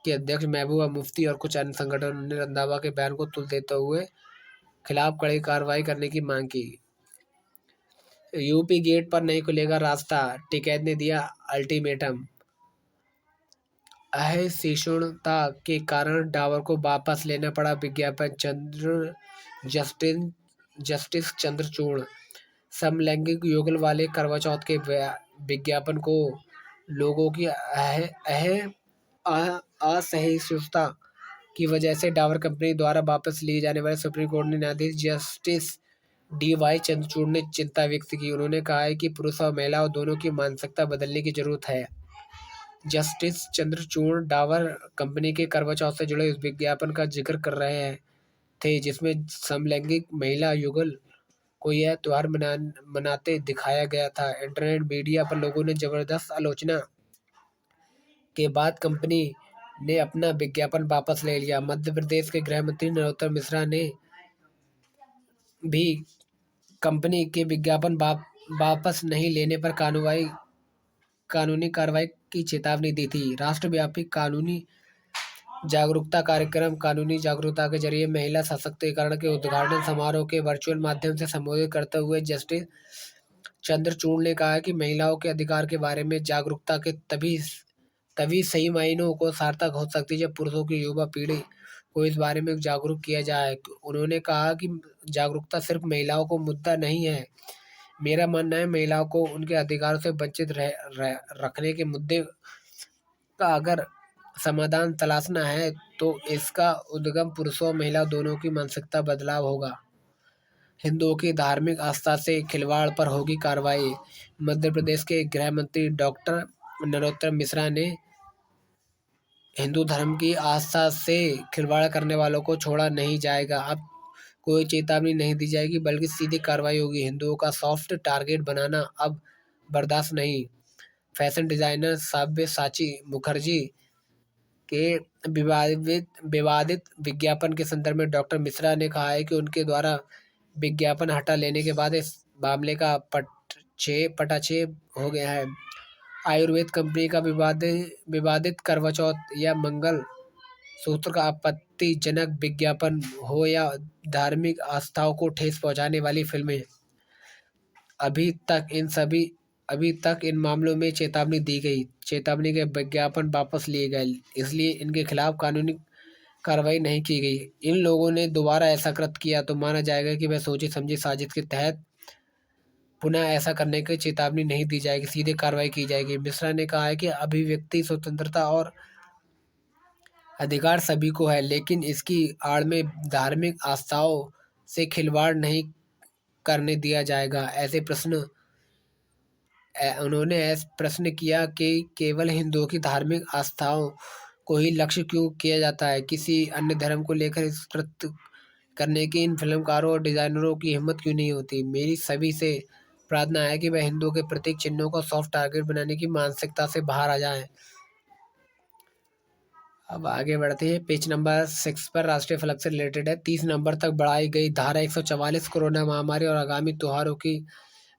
के अध्यक्ष महबूबा मुफ्ती और कुछ अन्य संगठनों ने रंधावा के बयान को तुल देते हुए खिलाफ कड़ी कार्रवाई करने की मांग की। यूपी गेट पर नहीं खुलेगा रास्ता, टिकैत ने दिया अल्टीमेटम। असहिष्णुता के कारण डावर को वापस लेना पड़ा विज्ञापन। जस्टिस चंद्रचूड़। समलैंगिक युगल वाले करवा चौथ के विज्ञापन को लोगों की असहिष्णुता की वजह से डावर कंपनी द्वारा वापस लिए जाने वाले सुप्रीम कोर्ट ने न्यायाधीश जस्टिस डी.वाई. चंद्रचूड़ ने चिंता व्यक्त की। उन्होंने कहा है कि पुरुष और महिलाओं दोनों की मानसिकता बदलने की जरूरत है। जस्टिस चंद्रचूड़ डावर कंपनी के करवा चौथ से जुड़े उस विज्ञापन का जिक्र कर रहे थे जिसमें समलैंगिक महिला युगल को यह त्योहार मनाते दिखाया गया था। इंटरनेट मीडिया पर लोगों ने जबरदस्त आलोचना के बाद कंपनी ने अपना विज्ञापन वापस ले लिया। मध्य प्रदेश के गृह मंत्री नरोत्तम मिश्रा ने भी कंपनी के विज्ञापन वापस नहीं लेने पर कानूनी कार्रवाई की चेतावनी दी थी। राष्ट्रव्यापी कानूनी जागरूकता कार्यक्रम कानूनी जागरूकता के जरिए महिला सशक्तिकरण के उद्घाटन समारोह के वर्चुअल माध्यम से संबोधित करते हुए जस्टिस चंद्रचूड़ ने कहा कि महिलाओं के अधिकार के बारे में जागरूकता के तभी तभी सही मायनों को सार्थक हो सकती है जब पुरुषों की युवा पीढ़ी को इस बारे में जागरूक किया जाए। उन्होंने कहा कि जागरूकता सिर्फ महिलाओं को मुद्दा नहीं है। मेरा मानना है महिलाओं को उनके अधिकारों से वंचित रखने के मुद्दे का अगर समाधान तलाशना है तो इसका उद्गम पुरुषों और महिला दोनों की मानसिकता बदलाव होगा। हिंदुओं की धार्मिक आस्था से खिलवाड़ पर होगी कार्रवाई। मध्य प्रदेश के गृह मंत्री डॉक्टर नरोत्तम मिश्रा ने हिंदू धर्म की आस्था से खिलवाड़ करने वालों को छोड़ा नहीं जाएगा। अब कोई चेतावनी नहीं दी जाएगी बल्कि सीधी कार्रवाई होगी। हिंदुओं का सॉफ्ट टारगेट बनाना अब बर्दाश्त नहीं। फैशन डिजाइनर साब्यसाची मुखर्जी के विवादित विज्ञापन के संदर्भ में डॉक्टर मिश्रा ने कहा है कि उनके द्वारा विज्ञापन हटा लेने के बाद इस मामले का पटाक्षेप हो गया है। आयुर्वेद कंपनी का विवादित करवा चौथ या मंगल सूत्र का आपत्तिजनक विज्ञापन हो या धार्मिक आस्थाओं को ठेस पहुंचाने वाली फिल्में, अभी तक इन मामलों में चेतावनी दी गई। चेतावनी के विज्ञापन वापस लिए गए, इसलिए इनके खिलाफ कानूनी कार्रवाई नहीं की गई। इन लोगों ने दोबारा ऐसा कृत्य किया तो माना जाएगा कि वह सोची समझी साजिश के तहत पुनः ऐसा करने की चेतावनी नहीं दी जाएगी, सीधे कार्रवाई की जाएगी। मिश्रा ने कहा है कि अभिव्यक्ति स्वतंत्रता और अधिकार सभी को है, लेकिन इसकी आड़ में धार्मिक आस्थाओं से खिलवाड़ नहीं करने दिया जाएगा। उन्होंने ऐसा प्रश्न किया कि केवल हिंदुओं की धार्मिक आस्थाओं को ही लक्ष्य क्यों किया जाता है, किसी अन्य धर्म को लेकर इस कृत्य करने की इन फिल्मकारों और डिजाइनरों की हिम्मत क्यों नहीं होती। मेरी सभी से प्रार्थना है कि वह हिंदुओं के प्रतीक चिन्हों को सॉफ्ट टारगेट बनाने की मानसिकता से बाहर आ जाएं। अब आगे बढ़ते हैं। पेज नंबर 6 पर राष्ट्रीय फलक से रिलेटेड है। 30 नवंबर तक बढ़ाई गई धारा 144 कोरोना महामारी और आगामी त्योहारों की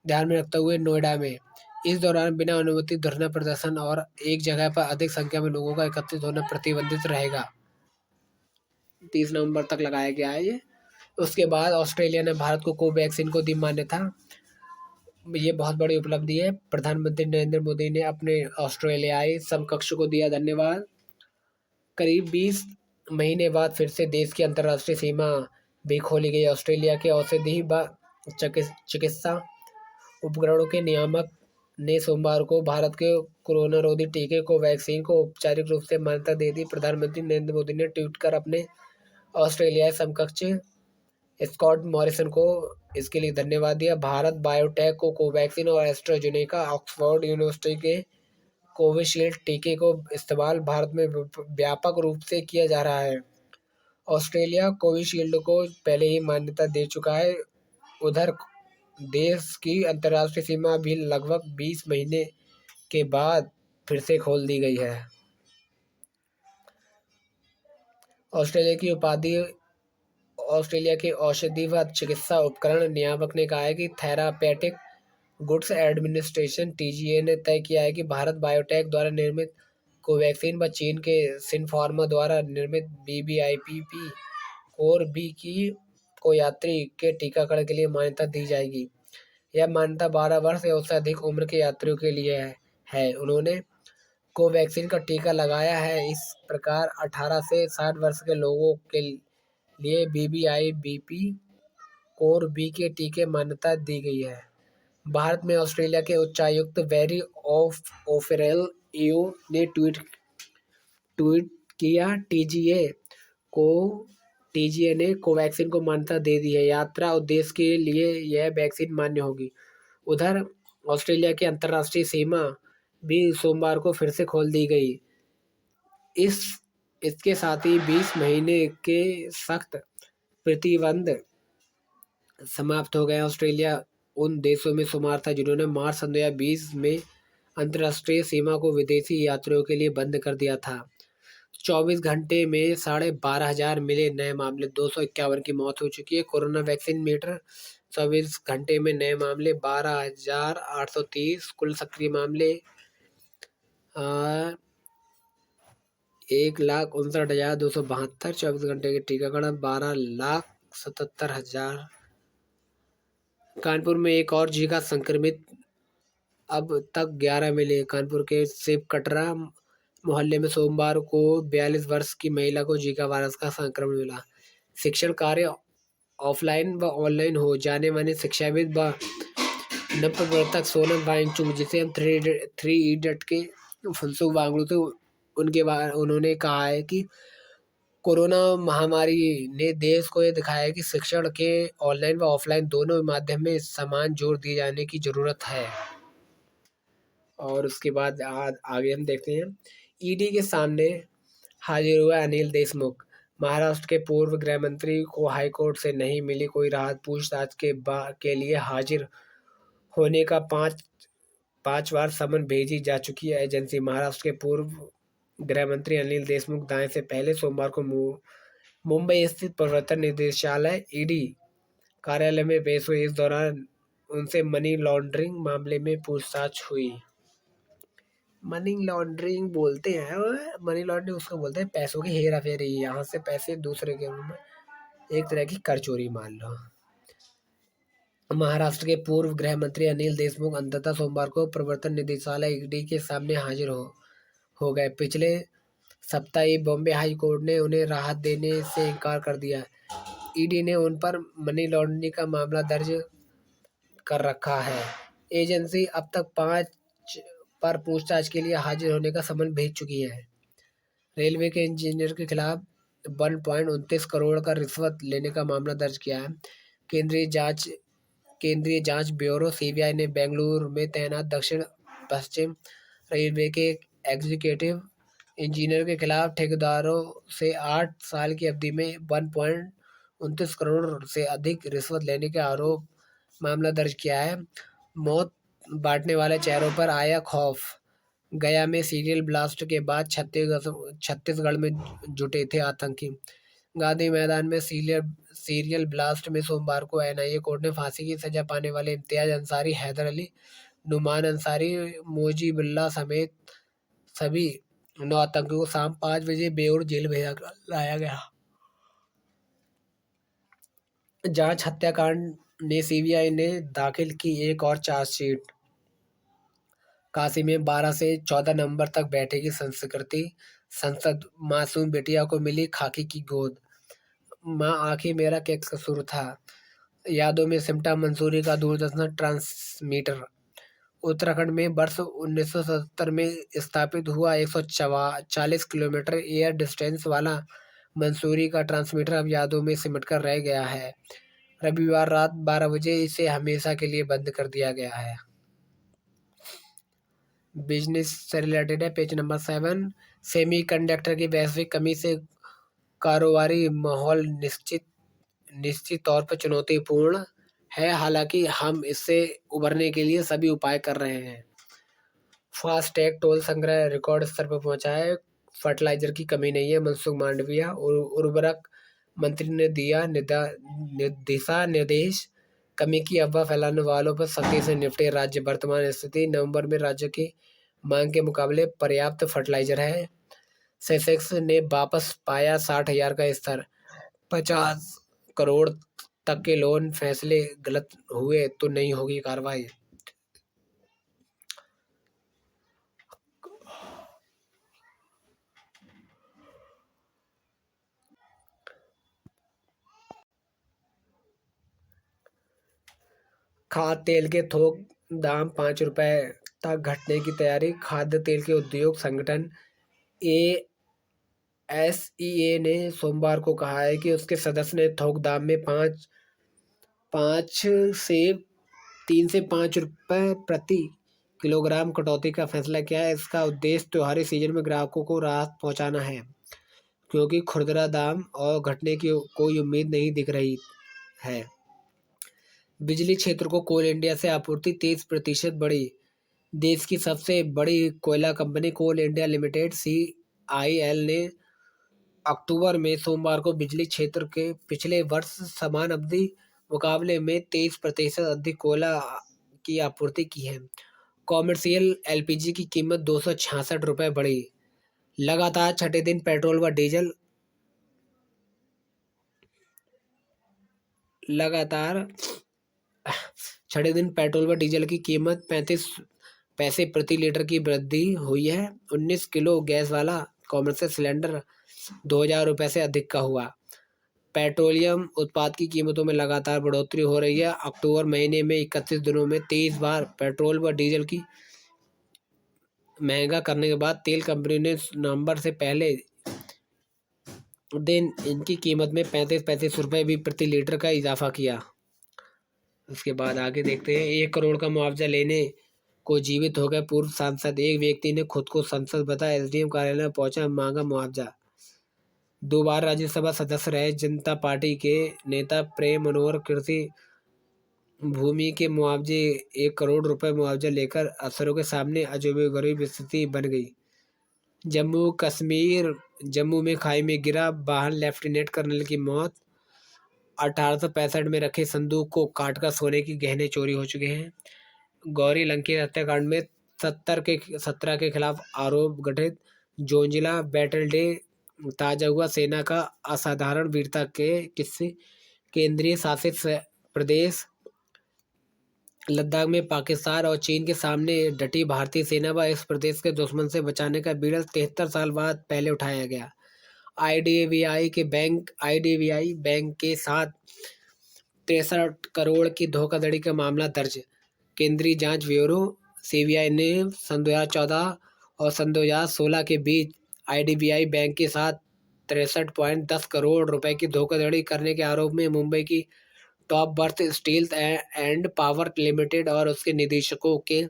ध्यान में रखते हुए नोएडा में इस दौरान बिना अनुमति धरना प्रदर्शन और एक जगह पर अधिक संख्या में लोगों का एकत्रित होना प्रतिबंधित रहेगा। 30 नवंबर तक लगाया गया है ये। उसके बाद ऑस्ट्रेलिया ने भारत को कोवैक्सीन को दी मान्यता। ये बहुत बड़ी उपलब्धि है। प्रधानमंत्री नरेंद्र मोदी ने अपने ऑस्ट्रेलियाई समकक्ष को दिया धन्यवाद। करीब 20 महीने बाद फिर से देश की अंतर्राष्ट्रीय सीमा भी खोली गई। ऑस्ट्रेलिया के औषधि व चिकित्सा उपकरणों के नियामक ने सोमवार को भारत के कोरोना रोधी टीके कोवैक्सीन को औपचारिक रूप से मान्यता दे दी। प्रधानमंत्री नरेंद्र मोदी ने ट्वीट कर अपने ऑस्ट्रेलियाई समकक्ष स्कॉट मॉरिसन को इसके लिए धन्यवाद दिया। भारत बायोटेक को कोवैक्सीन और एस्ट्राजेनेका ऑक्सफोर्ड यूनिवर्सिटी के कोविशील्ड टीके को इस्तेमाल भारत में व्यापक रूप से किया जा रहा है। ऑस्ट्रेलिया कोविशील्ड को पहले ही मान्यता दे चुका है। उधर देश की अंतर्राष्ट्रीय सीमा भी लगभग 20 महीने के बाद फिर से खोल दी गई है। ऑस्ट्रेलिया के औषधि व चिकित्सा उपकरण नियामक ने कहा है कि थेरापेटिक गुड्स एडमिनिस्ट्रेशन (TGA) ने तय किया है कि भारत बायोटेक द्वारा निर्मित कोवैक्सीन व चीन के सिनफार्मा द्वारा निर्मित BBIPP और बी की को यात्री के टीकाकरण के लिए मान्यता दी जाएगी। यह मान्यता 12 वर्ष या उससे अधिक उम्र के यात्रियों के लिए है। उन्होंने कोवैक्सीन का टीका लगाया है। इस प्रकार 18 से 60 वर्ष के लोगों के लिए BBIPP और बी के टीके मान्यता दी गई है। भारत में ऑस्ट्रेलिया के उच्चायुक्त बैरी ओफरेल ने ट्वीट किया, TGA ने कोवैक्सीन को मान्यता दे दी है। यात्रा उद्देश्य के लिए यह वैक्सीन मान्य होगी। उधर ऑस्ट्रेलिया की अंतर्राष्ट्रीय सीमा भी सोमवार को फिर से खोल दी गई। इसके साथ ही 20 महीने के सख्त प्रतिबंध समाप्त हो गए। ऑस्ट्रेलिया उन देशों में शुमार था जिन्होंने मार्च 2020 में अंतर्राष्ट्रीय सीमा को विदेशी यात्रियों के लिए बंद कर दिया था। 24 घंटे में 12,500 मिले नए मामले, 251 की मौत हो चुकी है। कोरोना वैक्सीन मीटर, 24 घंटे में नए मामले 12,830, कुल सक्रिय मामले 1,59,272, 24 घंटे के टीकाकरण 12,77,000। कानपुर में एक और जीका संक्रमित, अब तक 11 मिले। कानपुर के शिव कटरा मोहल्ले में सोमवार को 42 वर्ष की महिला को जीका वायरस का संक्रमण मिला। शिक्षण कार्य ऑफलाइन व ऑनलाइन हो, जाने माने शिक्षाविद व नवप्रवर्तक सोनम वांगचुक, जिसे हम थ्री इडियट के फुनसुक वांगडू थे, उन्होंने कहा है कि कोरोना महामारी ने देश को ये दिखाया है कि शिक्षण के ऑनलाइन व ऑफलाइन दोनों माध्यम में समान जोर दिए जाने की जरूरत है। और उसके बाद आगे हम देखते हैं। ईडी के सामने हाजिर हुआ अनिल देशमुख। महाराष्ट्र के पूर्व गृह मंत्री को हाईकोर्ट से नहीं मिली कोई राहत, पूछताछ के लिए हाजिर होने का पांच बार समन भेजी जा चुकी है एजेंसी। महाराष्ट्र के पूर्व गृह मंत्री अनिल देशमुख दाएं से पहले सोमवार को मुंबई स्थित प्रवर्तन निदेशालय ईडी कार्यालय में पेश हुए। इस दौरान उनसे मनी लॉन्ड्रिंग मामले में पूछताछ हुई। मनी लॉन्ड्रिंग बोलते हैं, मनी लॉन्ड्रिंग उसको बोलते हैं पैसों की हेरा फेरी, यहाँ से पैसे दूसरे के में, एक तरह की कर चोरी मान लो। महाराष्ट्र के पूर्व गृह मंत्री अनिल देशमुख अंततः सोमवार को प्रवर्तन निदेशालय ईडी के सामने हाजिर हो गए। पिछले सप्ताह ही बॉम्बे हाई कोर्ट ने उन्हें राहत देने से इनकार कर दिया। ईडी ने उन पर मनी लॉन्ड्रिंग का मामला दर्ज कर रखा है। एजेंसी अब तक 5 पर पूछताछ के लिए हाजिर होने का समन भेज चुकी है। रेलवे के इंजीनियर के खिलाफ 1.29 करोड़ का रिश्वत लेने का मामला दर्ज किया है। केंद्रीय जांच ब्यूरो सीबीआई ने बेंगलुरु में तैनात दक्षिण पश्चिम रेलवे के एग्जीक्यूटिव इंजीनियर के खिलाफ ठेकेदारों से 8 साल की अवधि में 1.29 करोड़ से अधिक रिश्वत लेने के आरोप मामला दर्ज किया है। मौत बांटने वाले चेहरों पर आया खौफ। गया में सीरियल ब्लास्ट के बाद छत्तीसगढ़ में जुटे थे आतंकी। गांधी मैदान में सीरियल ब्लास्ट में सोमवार को एनआईए कोर्ट ने फांसी की सजा पाने वाले इम्तियाज अंसारी, हैदर अली, नुमान अंसारी, मोजीबुल्ला समेत सभी 9 आतंकियों को शाम 5 बजे बेउर जेल लाया गया। जांच हत्याकांड ने सीबीआई ने दाखिल की एक और चार्जशीट। काशी में 12 से 14 नवंबर तक बैठेगी संसद। मासूम बेटिया को मिली खाकी की गोद। माँ आखिर मेरा क्या कसूर था, यादों में सिमटा मंसूरी का दूरदर्शन ट्रांसमीटर। उत्तराखंड में वर्ष 1977 में स्थापित हुआ 140 किलोमीटर एयर डिस्टेंस वाला मंसूरी का ट्रांसमीटर अब यादों में सिमटकर रह गया है। रविवार रात 12 बजे इसे हमेशा के लिए बंद कर दिया गया है। बिजनेस से रिलेटेड है, पेज नंबर 7। सेमीकंडक्टर की वैश्विक कमी से कारोबारी माहौल निश्चित तौर पर चुनौतीपूर्ण है, हालांकि हम इससे उबरने के लिए सभी उपाय कर रहे हैं। फास्टैग टोल संग्रह रिकॉर्ड स्तर पर पहुंचा है। फर्टिलाइजर की कमी नहीं है, मनसुख मांडविया। उर्वरक मंत्री ने दिया दिशा निर्देश। कमी की अफवाह फैलाने वालों पर सख्ती से निपटे राज्य। वर्तमान स्थिति, नवंबर में राज्य की मांग के मुकाबले पर्याप्त फर्टिलाइजर है। सेंसेक्स ने वापस पाया 60,000 का स्तर। 50 करोड़ तक के लोन फैसले गलत हुए तो नहीं होगी कार्रवाई। खाद्य तेल के थोक दाम 5 रुपए तक घटने की तैयारी। खाद्य तेल के उद्योग संगठन एएसईए ने सोमवार को कहा है कि उसके सदस्य ने थोक दाम में 3 से 5 रुपए प्रति किलोग्राम कटौती का फैसला किया है। इसका उद्देश्य त्योहारी सीजन में ग्राहकों को राहत पहुंचाना है, क्योंकि खुदरा दाम और घटने की कोई उम्मीद नहीं दिख रही है। बिजली क्षेत्र को कोल इंडिया से आपूर्ति 30% बढ़ी। देश की सबसे बड़ी कोयला कंपनी कोल इंडिया लिमिटेड CIL ने अक्टूबर में सोमवार को बिजली क्षेत्र के पिछले वर्ष समान अवधि मुकाबले में 23% अधिक कोयला की आपूर्ति की है। कॉमर्शियल एलपीजी की कीमत 266 रुपये बढ़ी। लगातार छठे दिन पेट्रोल व डीजल लगातार छठे दिन पेट्रोल व डीजल की कीमत 35 पैसे प्रति लीटर की वृद्धि हुई है। 19 किलो गैस वाला कॉमर्शियल सिलेंडर 2,000 रुपये से अधिक का हुआ। पेट्रोलियम उत्पाद की कीमतों में लगातार बढ़ोतरी हो रही है। अक्टूबर महीने में 31 दिनों में 23 बार पेट्रोल व डीजल की महंगा करने के बाद तेल कंपनी ने नवंबर से पहले दिन इनकी कीमत में 35 रुपये भी प्रति लीटर का इजाफा किया। उसके बाद आगे देखते हैं। 1 करोड़ का मुआवजा लेने को जीवित हो गए पूर्व सांसद। एक व्यक्ति ने खुद को सांसद बताया, एसडीएम कार्यालय में पहुंचा, मांगा मुआवजा। 2 बार राज्यसभा सदस्य रहे जनता पार्टी के नेता प्रेम मनोहर कृषि भूमि के मुआवजे 1 करोड़ रुपए मुआवजा लेकर अफसरों के सामने अजब-ओ-गरीब स्थिति बन गई। जम्मू कश्मीर जम्मू में खाई में गिरा वाहन, लेफ्टिनेंट कर्नल की मौत। 1865 में रखे संदूक को काटकर सोने के गहने चोरी हो चुके हैं। गौरी लंकेश हत्याकांड में 17 के खिलाफ आरोप गठित। जोजिला बैटल डे ताजा हुआ। सेना का असाधारण वीरता के किस्से। केंद्रीय शासित प्रदेश लद्दाख में पाकिस्तान और चीन के सामने डटी भारतीय सेना व इस प्रदेश के दुश्मन से बचाने का बीड़ा 73 साल बाद पहले उठाया गया। आईडीबीआई बैंक के साथ 63 करोड़ की धोखाधड़ी का मामला दर्ज। केंद्रीय जांच ब्यूरो सीबीआई ने सन 2014 और सन 2016 के बीच आईडीबीआई बैंक के साथ 63.10 करोड़ रुपए की धोखाधड़ी करने के आरोप में मुंबई की top birth steel and power limited और उसके निदेशकों के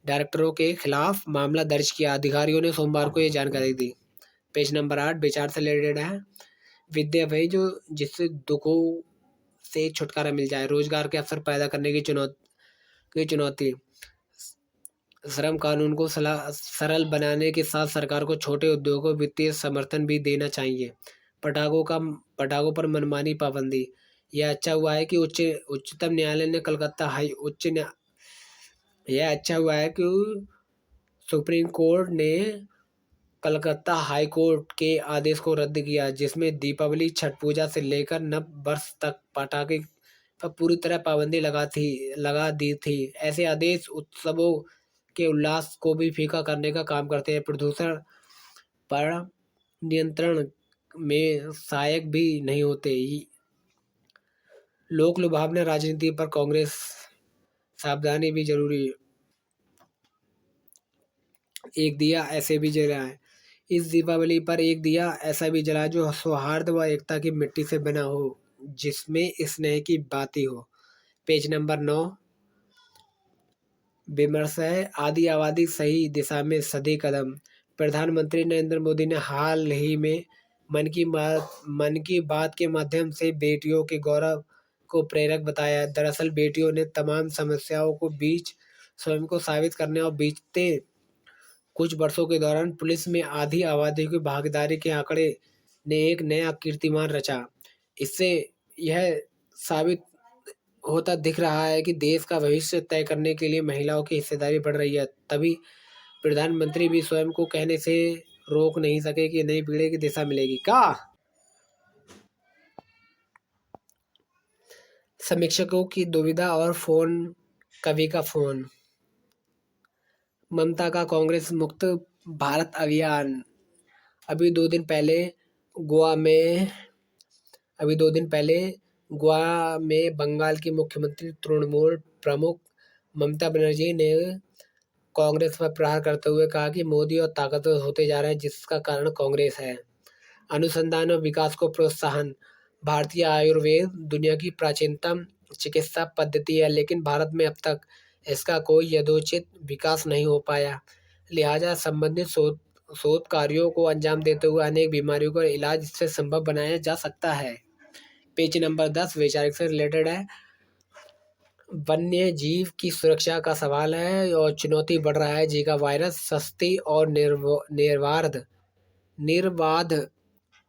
डायरेक्टरों के खिलाफ मामला दर्ज किया। अधिकारियों ने सोमवार को यह जानकारी दी। पेज नंबर 8 विचार से रिलेटेड है। विद्या वही जो जिससे दुखों से छुटकारा मिल जाए, रोजगार के अवसर पैदा करने की चुनौती। श्रम कानून को सरल बनाने के साथ सरकार को छोटे उद्योगों को वित्तीय समर्थन भी देना चाहिए। पटाखों पर मनमानी पाबंदी। यह अच्छा हुआ है कि उच्चतम न्यायालय ने सुप्रीम कोर्ट ने कलकत्ता हाई कोर्ट के आदेश को रद्द किया, जिसमें दीपावली, छठ पूजा से लेकर नव वर्ष तक पटाखे पर पूरी तरह पाबंदी लगा दी थी। ऐसे आदेश उत्सवों के उल्लास को भी फीका करने का काम करते हैं। प्रदूषण पर नियंत्रण में सहायक भी नहीं होते। लोक लुभावना राजनीति पर कांग्रेस सावधानी भी जरूरी। एक दिया ऐसे भी जलाए। इस दीपावली पर एक दिया ऐसा भी जलाए जो सौहार्द व एकता की मिट्टी से बना हो, जिसमें स्नेह की बाती हो। पेज नंबर 9 विमर्श है। आदि आबादी सही दिशा में सदी कदम। प्रधानमंत्री नरेंद्र मोदी ने हाल ही में मन की बात के माध्यम से बेटियों के गौरव को प्रेरक बताया। दरअसल बेटियों ने तमाम समस्याओं को बीच स्वयं को साबित करने और बीतते कुछ वर्षों के दौरान पुलिस में आधी आबादी की भागीदारी के आंकड़े ने एक नया कीर्तिमान रचा। इससे यह साबित होता दिख रहा है कि देश का भविष्य तय करने के लिए महिलाओं की हिस्सेदारी बढ़ रही है। तभी प्रधानमंत्री भी स्वयं को कहने से रोक नहीं सके कि नई पीढ़ी की दिशा मिलेगी। समीक्षकों की दुविधा और कवि का फोन। ममता का कांग्रेस मुक्त भारत अभियान। अभी दो दिन पहले गोवा में बंगाल की मुख्यमंत्री तृणमूल प्रमुख ममता बनर्जी ने कांग्रेस पर प्रहार करते हुए कहा कि मोदी और ताकतवर होते जा रहे हैं, जिसका कारण कांग्रेस है। अनुसंधान और विकास को प्रोत्साहन। भारतीय आयुर्वेद दुनिया की प्राचीनतम चिकित्सा पद्धति है, लेकिन भारत में अब तक इसका कोई यथोचित विकास नहीं हो पाया। लिहाजा संबंधित शोध कार्यों को अंजाम देते हुए अनेक बीमारियों का इलाज इससे संभव बनाया जा सकता है। पेज नंबर 10 वैचारिक से रिलेटेड है। वन्य जीव की सुरक्षा का सवाल है और चुनौती बढ़ रहा है। जीका वायरस सस्ती और निर्बाध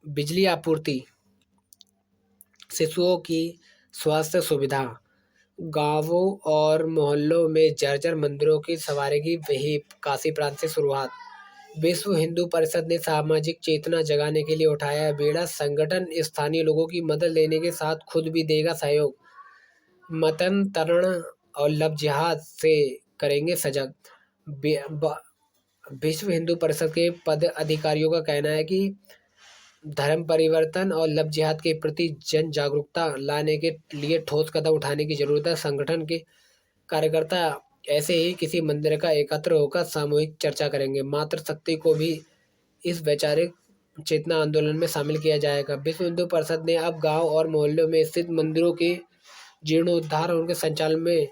बिजली आपूर्ति, शिशुओं की स्वास्थ्य सुविधा, गांवों और मोहल्लों में जर्जर मंदिरों की सवारी की वही काशी प्रांत से शुरुआत। विश्व हिंदू परिषद ने सामाजिक चेतना जगाने के लिए उठाया बीड़ा। संगठन स्थानीय लोगों की मदद लेने के साथ खुद भी देगा सहयोग। मतन तरण और लब जिहाद से करेंगे सजग। विश्व हिंदू परिषद के पद अधिकारियों का कहना है कि धर्म परिवर्तन और लब जिहाद के प्रति जन जागरूकता लाने के लिए ठोस कदम उठाने की जरूरत है। संगठन के कार्यकर्ता ऐसे ही किसी मंदिर का एकत्र होकर सामूहिक चर्चा करेंगे। मातृशक्ति को भी इस वैचारिक चेतना आंदोलन में शामिल किया जाएगा। विश्व हिंदू परिषद ने अब गांव और मोहल्लों में स्थित मंदिरों के जीर्णोद्धार और उनके संचालन में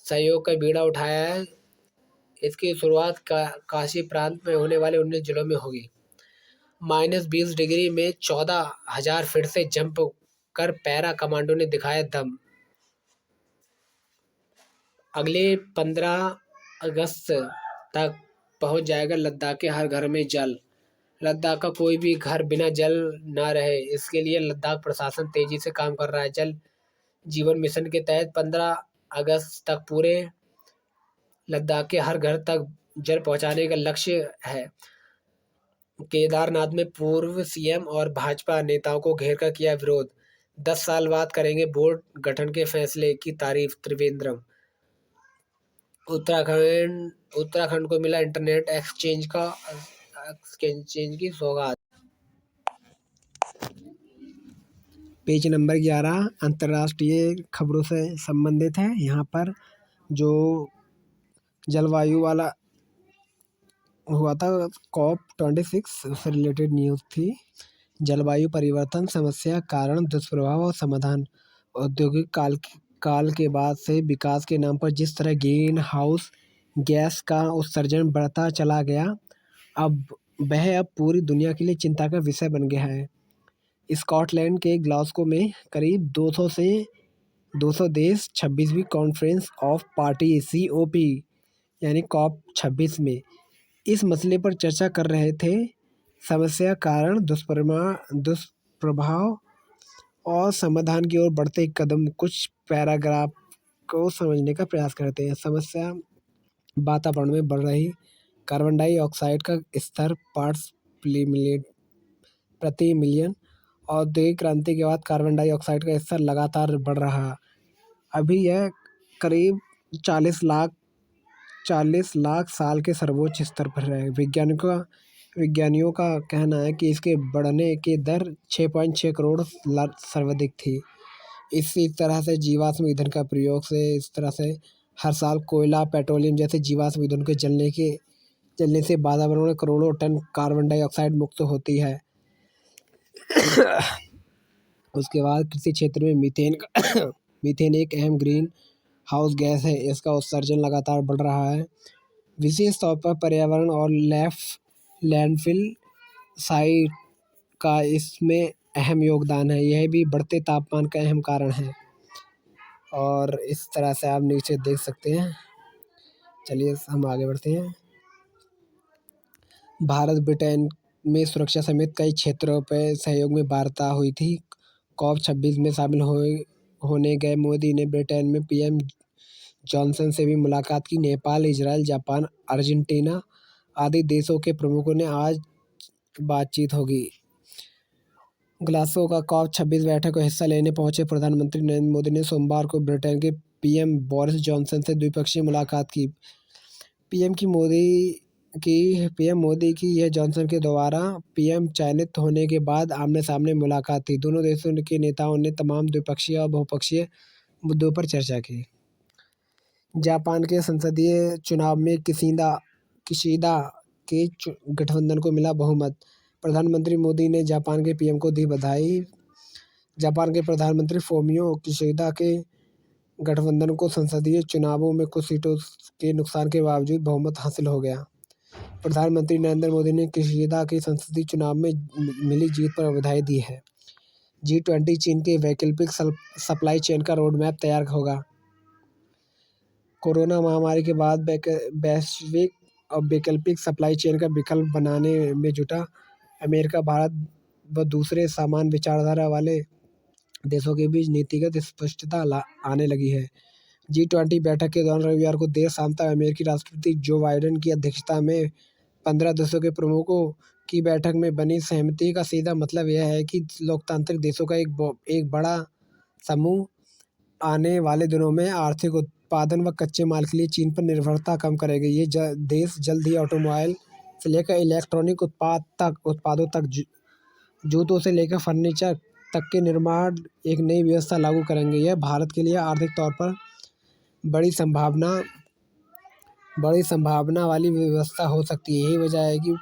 सहयोग का बीड़ा उठाया है। इसकी शुरुआत काशी प्रांत में होने वाले 19 जिलों में होगी। -20 डिग्री में 14,000 फीट से जंप कर पैरा कमांडो ने दिखाया दम। अगले 15 अगस्त तक पहुंच जाएगा लद्दाख के हर घर में जल। लद्दाख का कोई भी घर बिना जल ना रहे, इसके लिए लद्दाख प्रशासन तेजी से काम कर रहा है। जल जीवन मिशन के तहत 15 अगस्त तक पूरे लद्दाख के हर घर तक जल पहुंचाने का लक्ष्य है। केदारनाथ में पूर्व सीएम और भाजपा नेताओं को घेर कर किया विरोध। 10 साल बाद करेंगे बोर्ड गठन के फैसले की तारीफ त्रिवेंद्रम। उत्तराखंड को मिला इंटरनेट एक्सचेंज की सौगात। पेज नंबर 11 अंतर्राष्ट्रीय खबरों से संबंधित है। यहाँ पर जो जलवायु वाला हुआ था COP26 से रिलेटेड न्यूज़ थी। जलवायु परिवर्तन समस्या, कारण, दुष्प्रभाव और समाधान। औद्योगिक काल के बाद से विकास के नाम पर जिस तरह ग्रीन हाउस गैस का उत्सर्जन बढ़ता चला गया, अब पूरी दुनिया के लिए चिंता का विषय बन गया है। स्कॉटलैंड के ग्लासगो में करीब 200 देश 26वीं कॉन्फ्रेंस ऑफ पार्टी COP यानी COP26 में इस मसले पर चर्चा कर रहे थे। समस्या, कारण, दुष्प्रभाव और समाधान की ओर बढ़ते कदम। कुछ पैराग्राफ को समझने का प्रयास करते हैं। समस्या, वातावरण में बढ़ रही कार्बन डाइऑक्साइड का स्तर पार्ट्स प्रति मिलियन। औद्योगिक क्रांति के बाद कार्बन डाइऑक्साइड का स्तर लगातार बढ़ रहा। अभी यह करीब 40 लाख साल के सर्वोच्च स्तर पर है। विज्ञानियों का कहना है कि इसके बढ़ने की दर 6.6 करोड़ सर्वाधिक थी। इसी तरह से जीवाश्म ईंधन का प्रयोग से इस तरह से हर साल कोयला, पेट्रोलियम जैसे जीवाश्म ईंधन के जलने से वातावरण में करोड़ों टन कार्बन डाइऑक्साइड मुक्त होती है। उसके बाद कृषि क्षेत्र में मीथेन एक अहम ग्रीन हाउस गैस है। इसका उत्सर्जन लगातार बढ़ रहा है, विशेष तौर पर पर्यावरण और लैंडफिल साइट का इसमें अहम योगदान है। यह भी बढ़ते तापमान का अहम कारण है। और इस तरह से आप नीचे देख सकते हैं। चलिए हम आगे बढ़ते हैं। भारत ब्रिटेन में सुरक्षा समेत कई क्षेत्रों पर सहयोग में वार्ता हुई थी। COP26 में शामिल होने गए मोदी ने ब्रिटेन में PM जॉनसन से भी मुलाकात की। नेपाल, इजराइल, जापान, अर्जेंटीना आदि देशों के प्रमुखों ने आज बातचीत होगी। ग्लासगो का COP26 बैठक में हिस्सा लेने पहुंचे प्रधानमंत्री नरेंद्र मोदी ने सोमवार को ब्रिटेन के PM बोरिस जॉनसन से द्विपक्षीय मुलाकात की। PM मोदी की यह जॉनसन के द्वारा PM चयनित होने के बाद आमने सामने मुलाकात थी। दोनों देशों के नेताओं ने तमाम द्विपक्षीय और बहुपक्षीय मुद्दों पर चर्चा की। जापान के संसदीय चुनाव में किशिदा के गठबंधन को मिला बहुमत। प्रधानमंत्री मोदी ने जापान के PM को दी बधाई। जापान के प्रधानमंत्री फुमियो किशिदा के गठबंधन को संसदीय चुनावों में कुछ सीटों के नुकसान के बावजूद बहुमत हासिल हो गया। प्रधानमंत्री नरेंद्र मोदी ने किशिदा के संसदीय चुनाव में मिली जीत पर बधाई दी है। G20 चीन के वैकल्पिक सप्लाई चेन का रोड मैप तैयार होगा। कोरोना महामारी के बाद वैश्विक और वैकल्पिक सप्लाई चेन का विकल्प बनाने में जुटा अमेरिका भारत व दूसरे समान विचारधारा वाले देशों के बीच नीतिगत स्पष्टता आने लगी है। G20 बैठक के दौरान रविवार को देर शाम तक अमेरिकी राष्ट्रपति जो बाइडेन की अध्यक्षता में 15 देशों के प्रमुखों की बैठक में बनी सहमति का सीधा मतलब यह है कि लोकतांत्रिक देशों का एक बड़ा समूह आने वाले दिनों में आर्थिक उत्पादन व कच्चे माल के लिए चीन पर निर्भरता कम करेंगे। ये देश जल्द ही ऑटोमोबाइल से लेकर इलेक्ट्रॉनिक उत्पादों तक, जूतों से लेकर फर्नीचर तक के निर्माण एक नई व्यवस्था लागू करेंगे। यह भारत के लिए आर्थिक तौर पर बड़ी संभावना वाली व्यवस्था हो सकती है। यही वजह है कि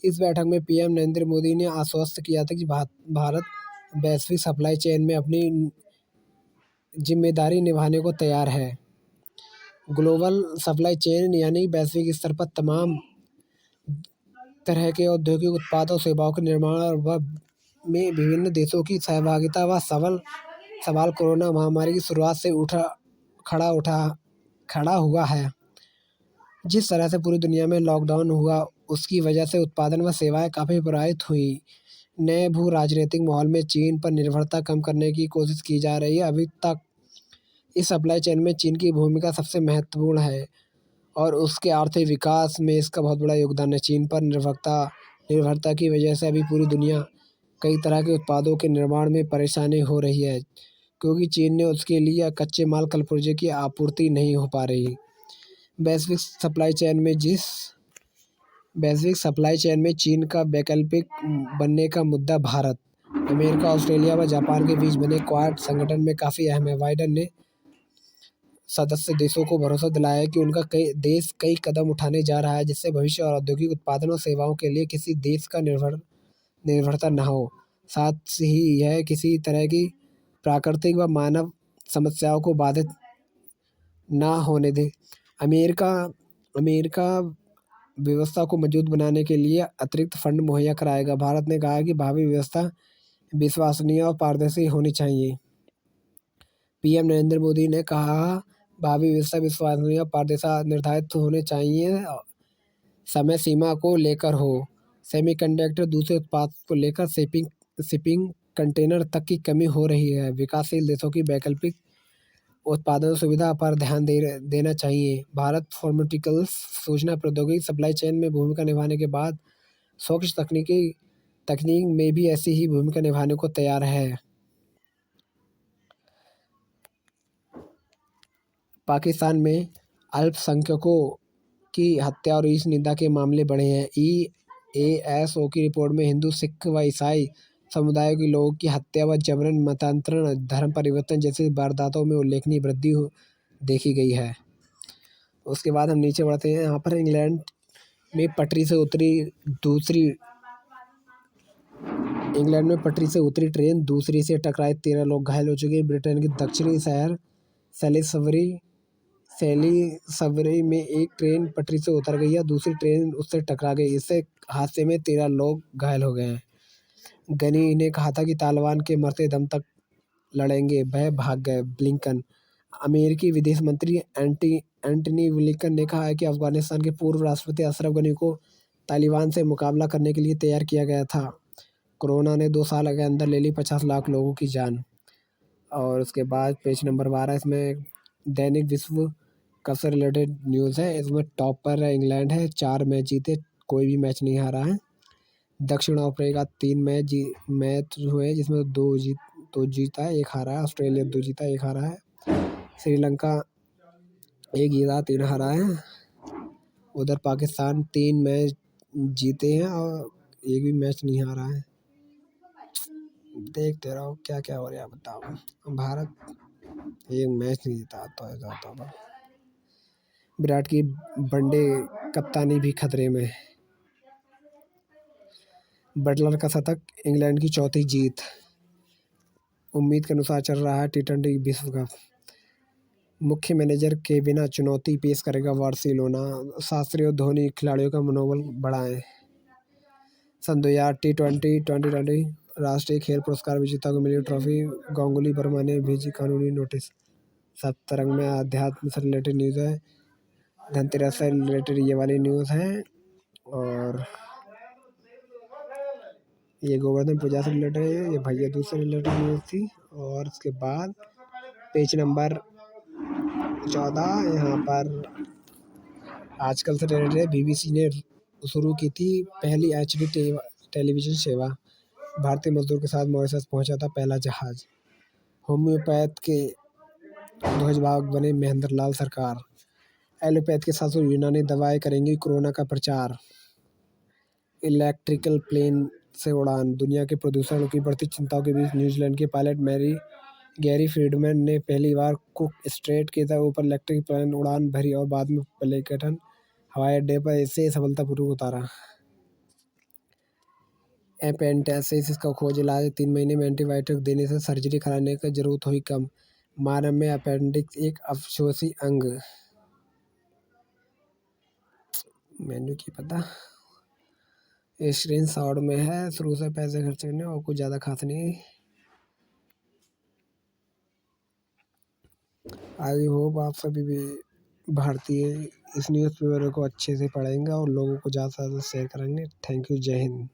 इस बैठक में पीएम नरेंद्र मोदी ने आश्वस्त किया था कि भारत वैश्विक सप्लाई चेन में अपनी जिम्मेदारी निभाने को तैयार है। ग्लोबल सप्लाई चेन यानी वैश्विक स्तर पर तमाम तरह के औद्योगिक उत्पादों सेवाओं के निर्माण में विभिन्न देशों की सहभागिता व सवाल कोरोना महामारी की शुरुआत से खड़ा हुआ है। जिस तरह से पूरी दुनिया में लॉकडाउन हुआ, उसकी वजह से उत्पादन व सेवाएं काफ़ी प्रभावित हुई। नए भू राजनीतिक माहौल में चीन पर निर्भरता कम करने की कोशिश की जा रही है। अभी तक इस सप्लाई चेन में चीन की भूमिका सबसे महत्वपूर्ण है और उसके आर्थिक विकास में इसका बहुत बड़ा योगदान है। चीन पर निर्भरता की वजह से अभी पूरी दुनिया कई तरह के उत्पादों के निर्माण में परेशानी हो रही है, क्योंकि चीन ने उसके लिए कच्चे माल कलपुर्जे की आपूर्ति नहीं हो पा रही। वैश्विक सप्लाई चेन में चीन का वैकल्पिक बनने का मुद्दा भारत, अमेरिका, ऑस्ट्रेलिया व जापान के बीच बने क्वाड संगठन में काफ़ी अहम है। बाइडेन ने सदस्य देशों को भरोसा दिलाया है कि उनका कई कदम उठाने जा रहा है जिससे भविष्य और औद्योगिक उत्पादन और सेवाओं के लिए किसी देश का निर्भरता न हो। साथ ही यह किसी तरह की प्राकृतिक व मानव समस्याओं को बाधित न होने दे। अमेरिका व्यवस्था को मजबूत बनाने के लिए अतिरिक्त फंड मुहैया कराएगा। भारत ने कहा कि भावी व्यवस्था विश्वसनीय और पारदर्शी होनी चाहिए। पीएम नरेंद्र मोदी ने कहा, भावी व्यवस्था विश्वसनीय और पारदर्शी निर्धारित होने चाहिए। समय सीमा को लेकर हो, सेमीकंडक्टर, दूसरे उत्पाद को लेकर शिपिंग कंटेनर तक की कमी हो रही है। विकासशील देशों की वैकल्पिक उत्पादन सुविधा पर ध्यान देना चाहिए। भारत फार्मास्यूटिकल्स सूचना प्रौद्योगिकी सप्लाई चेन में भूमिका निभाने के बाद स्वच्छ तकनीक में भी ऐसी ही भूमिका निभाने को तैयार है। पाकिस्तान में अल्पसंख्यकों की हत्या और ईश निंदा के मामले बढ़े हैं। EASO की रिपोर्ट में हिंदू, सिख व ईसाई समुदायों के लोगों की हत्या व जबरन मतांतरण, धर्म परिवर्तन जैसी वारदातों में उल्लेखनीय वृद्धि देखी गई है। उसके बाद हम नीचे बढ़ते हैं। यहाँ पर इंग्लैंड में पटरी से उतरी ट्रेन दूसरी से टकराई, 13 लोग घायल हो चुके हैं। ब्रिटेन के दक्षिणी शहर सैलिसबरी में एक ट्रेन पटरी से उतर गई है, दूसरी ट्रेन उससे टकरा गई। इससे हादसे में 13 लोग घायल हो गए हैं। गनी ने कहा था कि तालिबान के मरते दम तक लड़ेंगे, वह भाग गए। ब्लिंकन, अमेरिकी विदेश मंत्री एंटनी ब्लिंकन ने कहा है कि अफगानिस्तान के पूर्व राष्ट्रपति अशरफ गनी को तालिबान से मुकाबला करने के लिए तैयार किया गया था। कोरोना ने 2 साल के अंदर ले ली 50 लाख लोगों की जान। और उसके बाद पेज नंबर 12, इसमें दैनिक विश्व कप से रिलेटेड न्यूज़ है। इसमें टॉप पर इंग्लैंड है, 4 मैच जीते, कोई भी मैच नहीं हारा है। दक्षिण अफ्रीका 3 मैच हुए जिसमें 2 जीता है, 1 हारा है। ऑस्ट्रेलिया 2 जीता, 1 हारा है। श्रीलंका 1 जीता, 3 हारा है। उधर पाकिस्तान 3 मैच जीते हैं और 1 भी मैच नहीं हारा है। देखते रहो क्या क्या हो रहा है, बताओ। भारत 1 मैच नहीं जीता तो ऐसा होता। विराट की वनडे कप्तानी भी खतरे में। बटलर का शतक, इंग्लैंड की 4थी जीत। उम्मीद के अनुसार चल रहा है T20 विश्व कप। मुख्य मैनेजर के बिना चुनौती पेश करेगा बार्सिलोना। शास्त्री और धोनी खिलाड़ियों का मनोबल बढ़ाएं। सन 2008 T20 राष्ट्रीय खेल पुरस्कार विजेता को मिली ट्रॉफी, गांगुली वर्मा ने भेजी कानूनी नोटिस। सप्तरंग में अध्यात्म से रिलेटेड न्यूज़ है, धनतेरस से रिलेटेड ये वाली न्यूज़ है। और ये गोवर्धन पूजा से रिलेटेड है, ये भैया दूज से रिलेटेड न्यूज़ थी। और उसके बाद पेज नंबर 14 यहाँ पर आजकल से रिलेटेड है। बीबीसी ने शुरू की थी पहली एचडी टेलीविजन सेवा। भारतीय मजदूर के साथ मॉरिशस पहुंचा था पहला जहाज। होम्योपैथ के ध्वजवाहक बने महेंद्र लाल सरकार। एलोपैथ के साथ यूनानी दवाएं करेंगी कोरोना का प्रचार। इलेक्ट्रिकल प्लेन से उड़ान, दुनिया के प्रदूषण की बढ़ती चिंताओं के बीच न्यूजीलैंड के पायलट गैरी फ्रीडमैन ने पहली बार कुक स्ट्रेट के ऊपर इलेक्ट्रिक प्लेन उड़ान भरी और बाद में प्लेकेटन हवाई अड्डे पर इसे सफलतापूर्वक उतारा। एपेंडिसाइटिस का खोज इलाज, 3 महीने में एंटीबायोटिक देने से सर्जरी कराने की जरूरत हुई कम। मानव में अपेंडिक्स एक अफसोसी अंग। मेन्यू की पता स्क्रीन शॉट में है। शुरू से पैसे खर्च करने और कुछ ज़्यादा खास नहीं। आई होप आप सभी भी भारतीय इस न्यूज़पेपर को अच्छे से पढ़ेंगे और लोगों को ज़्यादा से ज़्यादा शेयर करेंगे। थैंक यू, जय हिंद।